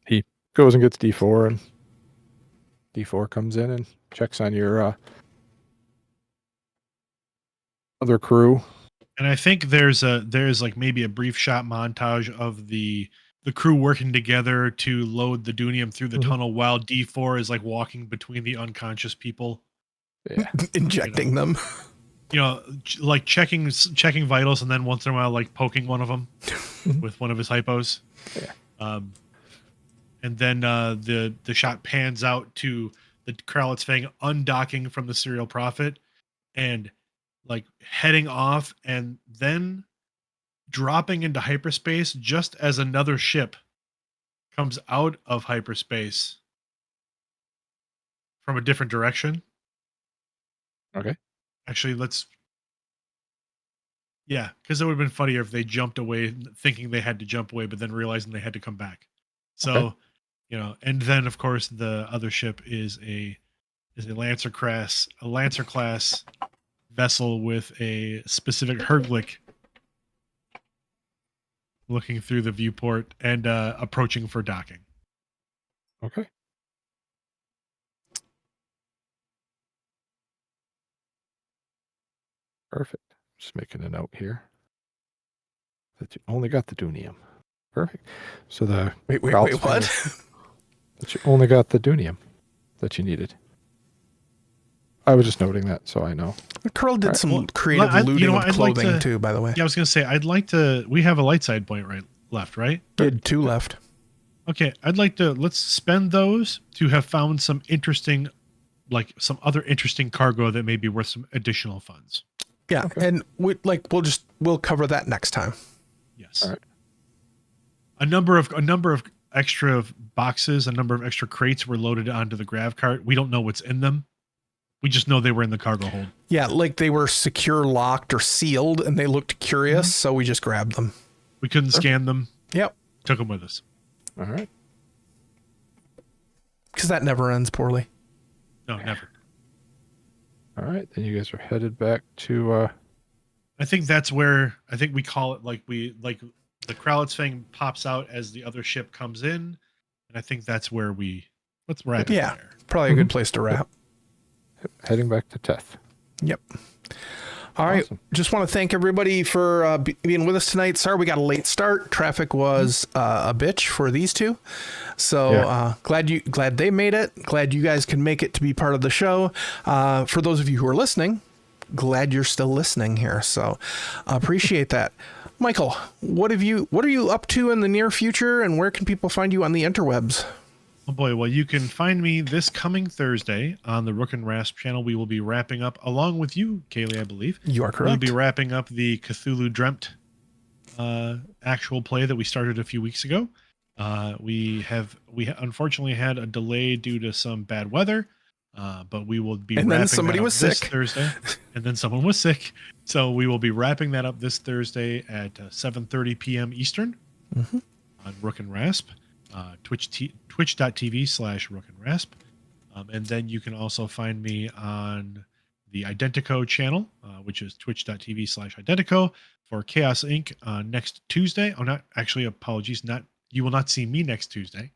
He goes and gets D4, and D4 comes in and checks on your other crew. And I think there's like maybe a brief shot montage of the crew working together to load the Dunium through the tunnel while D4 is like walking between the unconscious people. Yeah. Injecting them. Like checking vitals, and then once in a while like poking one of them with one of his hypos. Yeah. And then the shot pans out to the Kralitz Fang undocking from the Serial Prophet and like heading off, and then dropping into hyperspace just as another ship comes out of hyperspace from a different direction. Okay. Actually, because it would have been funnier if they jumped away thinking they had to jump away, but then realizing they had to come back. So, and then of course the other ship is a Lancer class vessel with a specific Herglic looking through the viewport and approaching for docking. Okay. Perfect. Just making a note here that you only got the Dunium. Perfect. So the Wait, Kralitz what? that you only got the Dunium that you needed. I was just noting that, so I know. Karrell did some creative I'd looting of like clothing to- too, by the way. Yeah, I was going to say, we have a light side point left, right? Did 2 left. Okay, let's spend those to have found some interesting, like some other interesting cargo that may be worth some additional funds. Yeah, and we'll cover that next time. Yes. All right. A number of extra boxes, a number of extra crates were loaded onto the grav cart. We don't know what's in them. We just know they were in the cargo hold. Yeah, like they were secure, locked, or sealed, and they looked curious, so we just grabbed them. We couldn't scan them. Yep. Took them with us. All right. Because that never ends poorly. No, never. All right. Then you guys are headed back to I think that's where we call it like the Kralitz Fang pops out as the other ship comes in, and I think that's where let's wrap it there. Probably a good place to wrap. heading back to Teth. Yep. All right. Awesome. Just want to thank everybody for being with us tonight. Sorry we got a late start. Traffic was a bitch for these two. So glad they made it. Glad you guys can make it to be part of the show. For those of you who are listening, glad you're still listening here. So appreciate that. Michael, what are you up to in the near future, and where can people find you on the interwebs? Oh boy, well, you can find me this coming Thursday on the Rook and Rasp channel. We will be wrapping up, along with you, Kaylee, I believe. You are correct. We'll be wrapping up the Cthulhu Dreamt actual play that we started a few weeks ago. We unfortunately had a delay due to some bad weather, but we will be wrapping somebody that up was this sick. Thursday. And then someone was sick. So we will be wrapping that up this Thursday at 7:30 p.m. Eastern on Rook and Rasp. Twitch.tv/Rook and Rasp. And then you can also find me on the Identico channel, which is twitch.tv/Identico for Chaos Inc. Next Tuesday. Oh, not actually, apologies. You will not see me next Tuesday,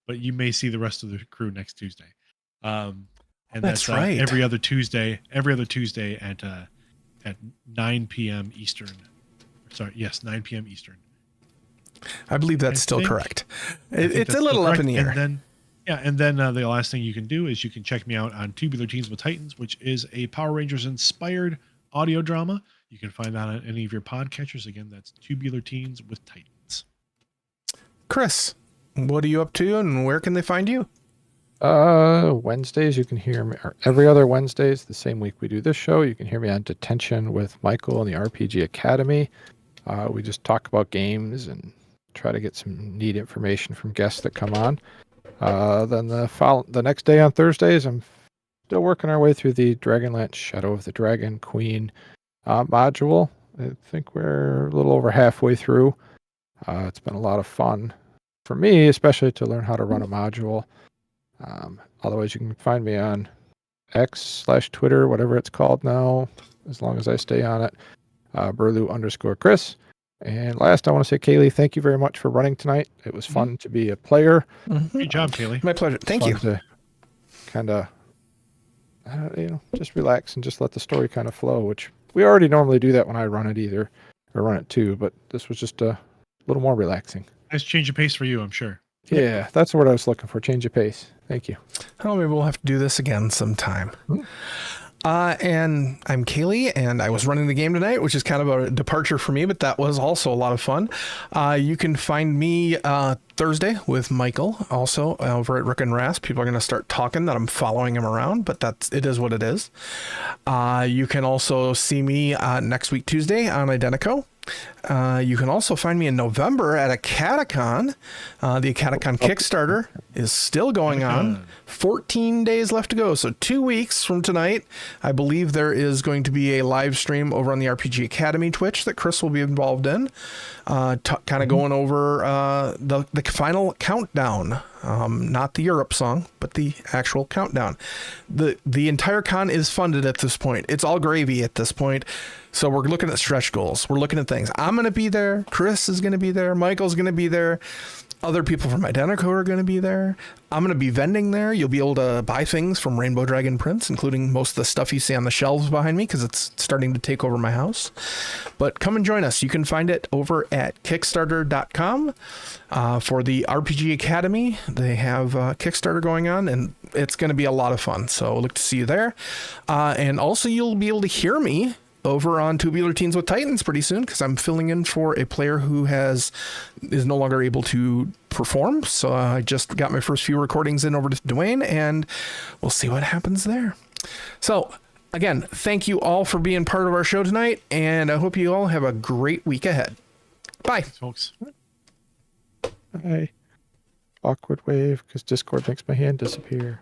but you may see the rest of the crew next Tuesday. And that's right. every other Tuesday at 9 p.m. Eastern. Sorry, yes, 9 p.m. Eastern. I believe that's still correct. It's a little up in the air. And then the last thing you can do is you can check me out on Tubular Teens with Titans, which is a Power Rangers inspired audio drama. You can find that on any of your podcatchers. Again, that's Tubular Teens with Titans. Chris, what are you up to, and where can they find you? Wednesdays you can hear me, or every other Wednesdays, the same week we do this show, you can hear me on Detention with Michael and the RPG Academy. We just talk about games and try to get some neat information from guests that come on. Then the next day on Thursdays, I'm still working our way through the Dragonlance Shadow of the Dragon Queen module. I think we're a little over halfway through. It's been a lot of fun for me, especially to learn how to run a module. Otherwise, you can find me on X/Twitter, whatever it's called now, as long as I stay on it. Burlew_Chris. And last, I want to say, Kaylee, thank you very much for running tonight. It was fun to be a player. Great job, Kaylee. My pleasure. Thank you. To kind of, just relax and just let the story kind of flow, which we already normally do that when I run it run it too, but this was just a little more relaxing. Nice change of pace for you, I'm sure. Yeah, that's the word I was looking for. Change of pace. Thank you. Oh, maybe we'll have to do this again sometime. And I'm Kaylee, and I was running the game tonight, which is kind of a departure for me, but that was also a lot of fun. You can find me Thursday with Michael, also over at Rick and Ras. People are going to start talking that I'm following him around, but it is what it is. You can also see me next week, Tuesday, on Identico. You can also find me in November at a Catacon. The Catacon Kickstarter is still going on. 14 days left to go. So 2 weeks from tonight, I believe there is going to be a live stream over on the RPG Academy Twitch that Chris will be involved in. Kind of going over the final countdown. Not the Europe song, but the actual countdown. The entire con is funded at this point. It's all gravy at this point. So we're looking at stretch goals. We're looking at things. I'm going to be there. Chris is going to be there. Michael's going to be there. Other people from Identico are going to be there. I'm going to be vending there. You'll be able to buy things from Rainbow Dragon Prince, including most of the stuff you see on the shelves behind me because it's starting to take over my house. But come and join us. You can find it over at Kickstarter.com for the RPG Academy. They have Kickstarter going on, and it's going to be a lot of fun. So look to see you there. And also you'll be able to hear me over on Tubular Teens with Titans pretty soon because I'm filling in for a player who is no longer able to perform. So I just got my first few recordings in over to Dwayne, and we'll see what happens there. So again, thank you all for being part of our show tonight, and I hope you all have a great week ahead. Bye. Thanks, folks. Bye. Awkward wave because Discord makes my hand disappear.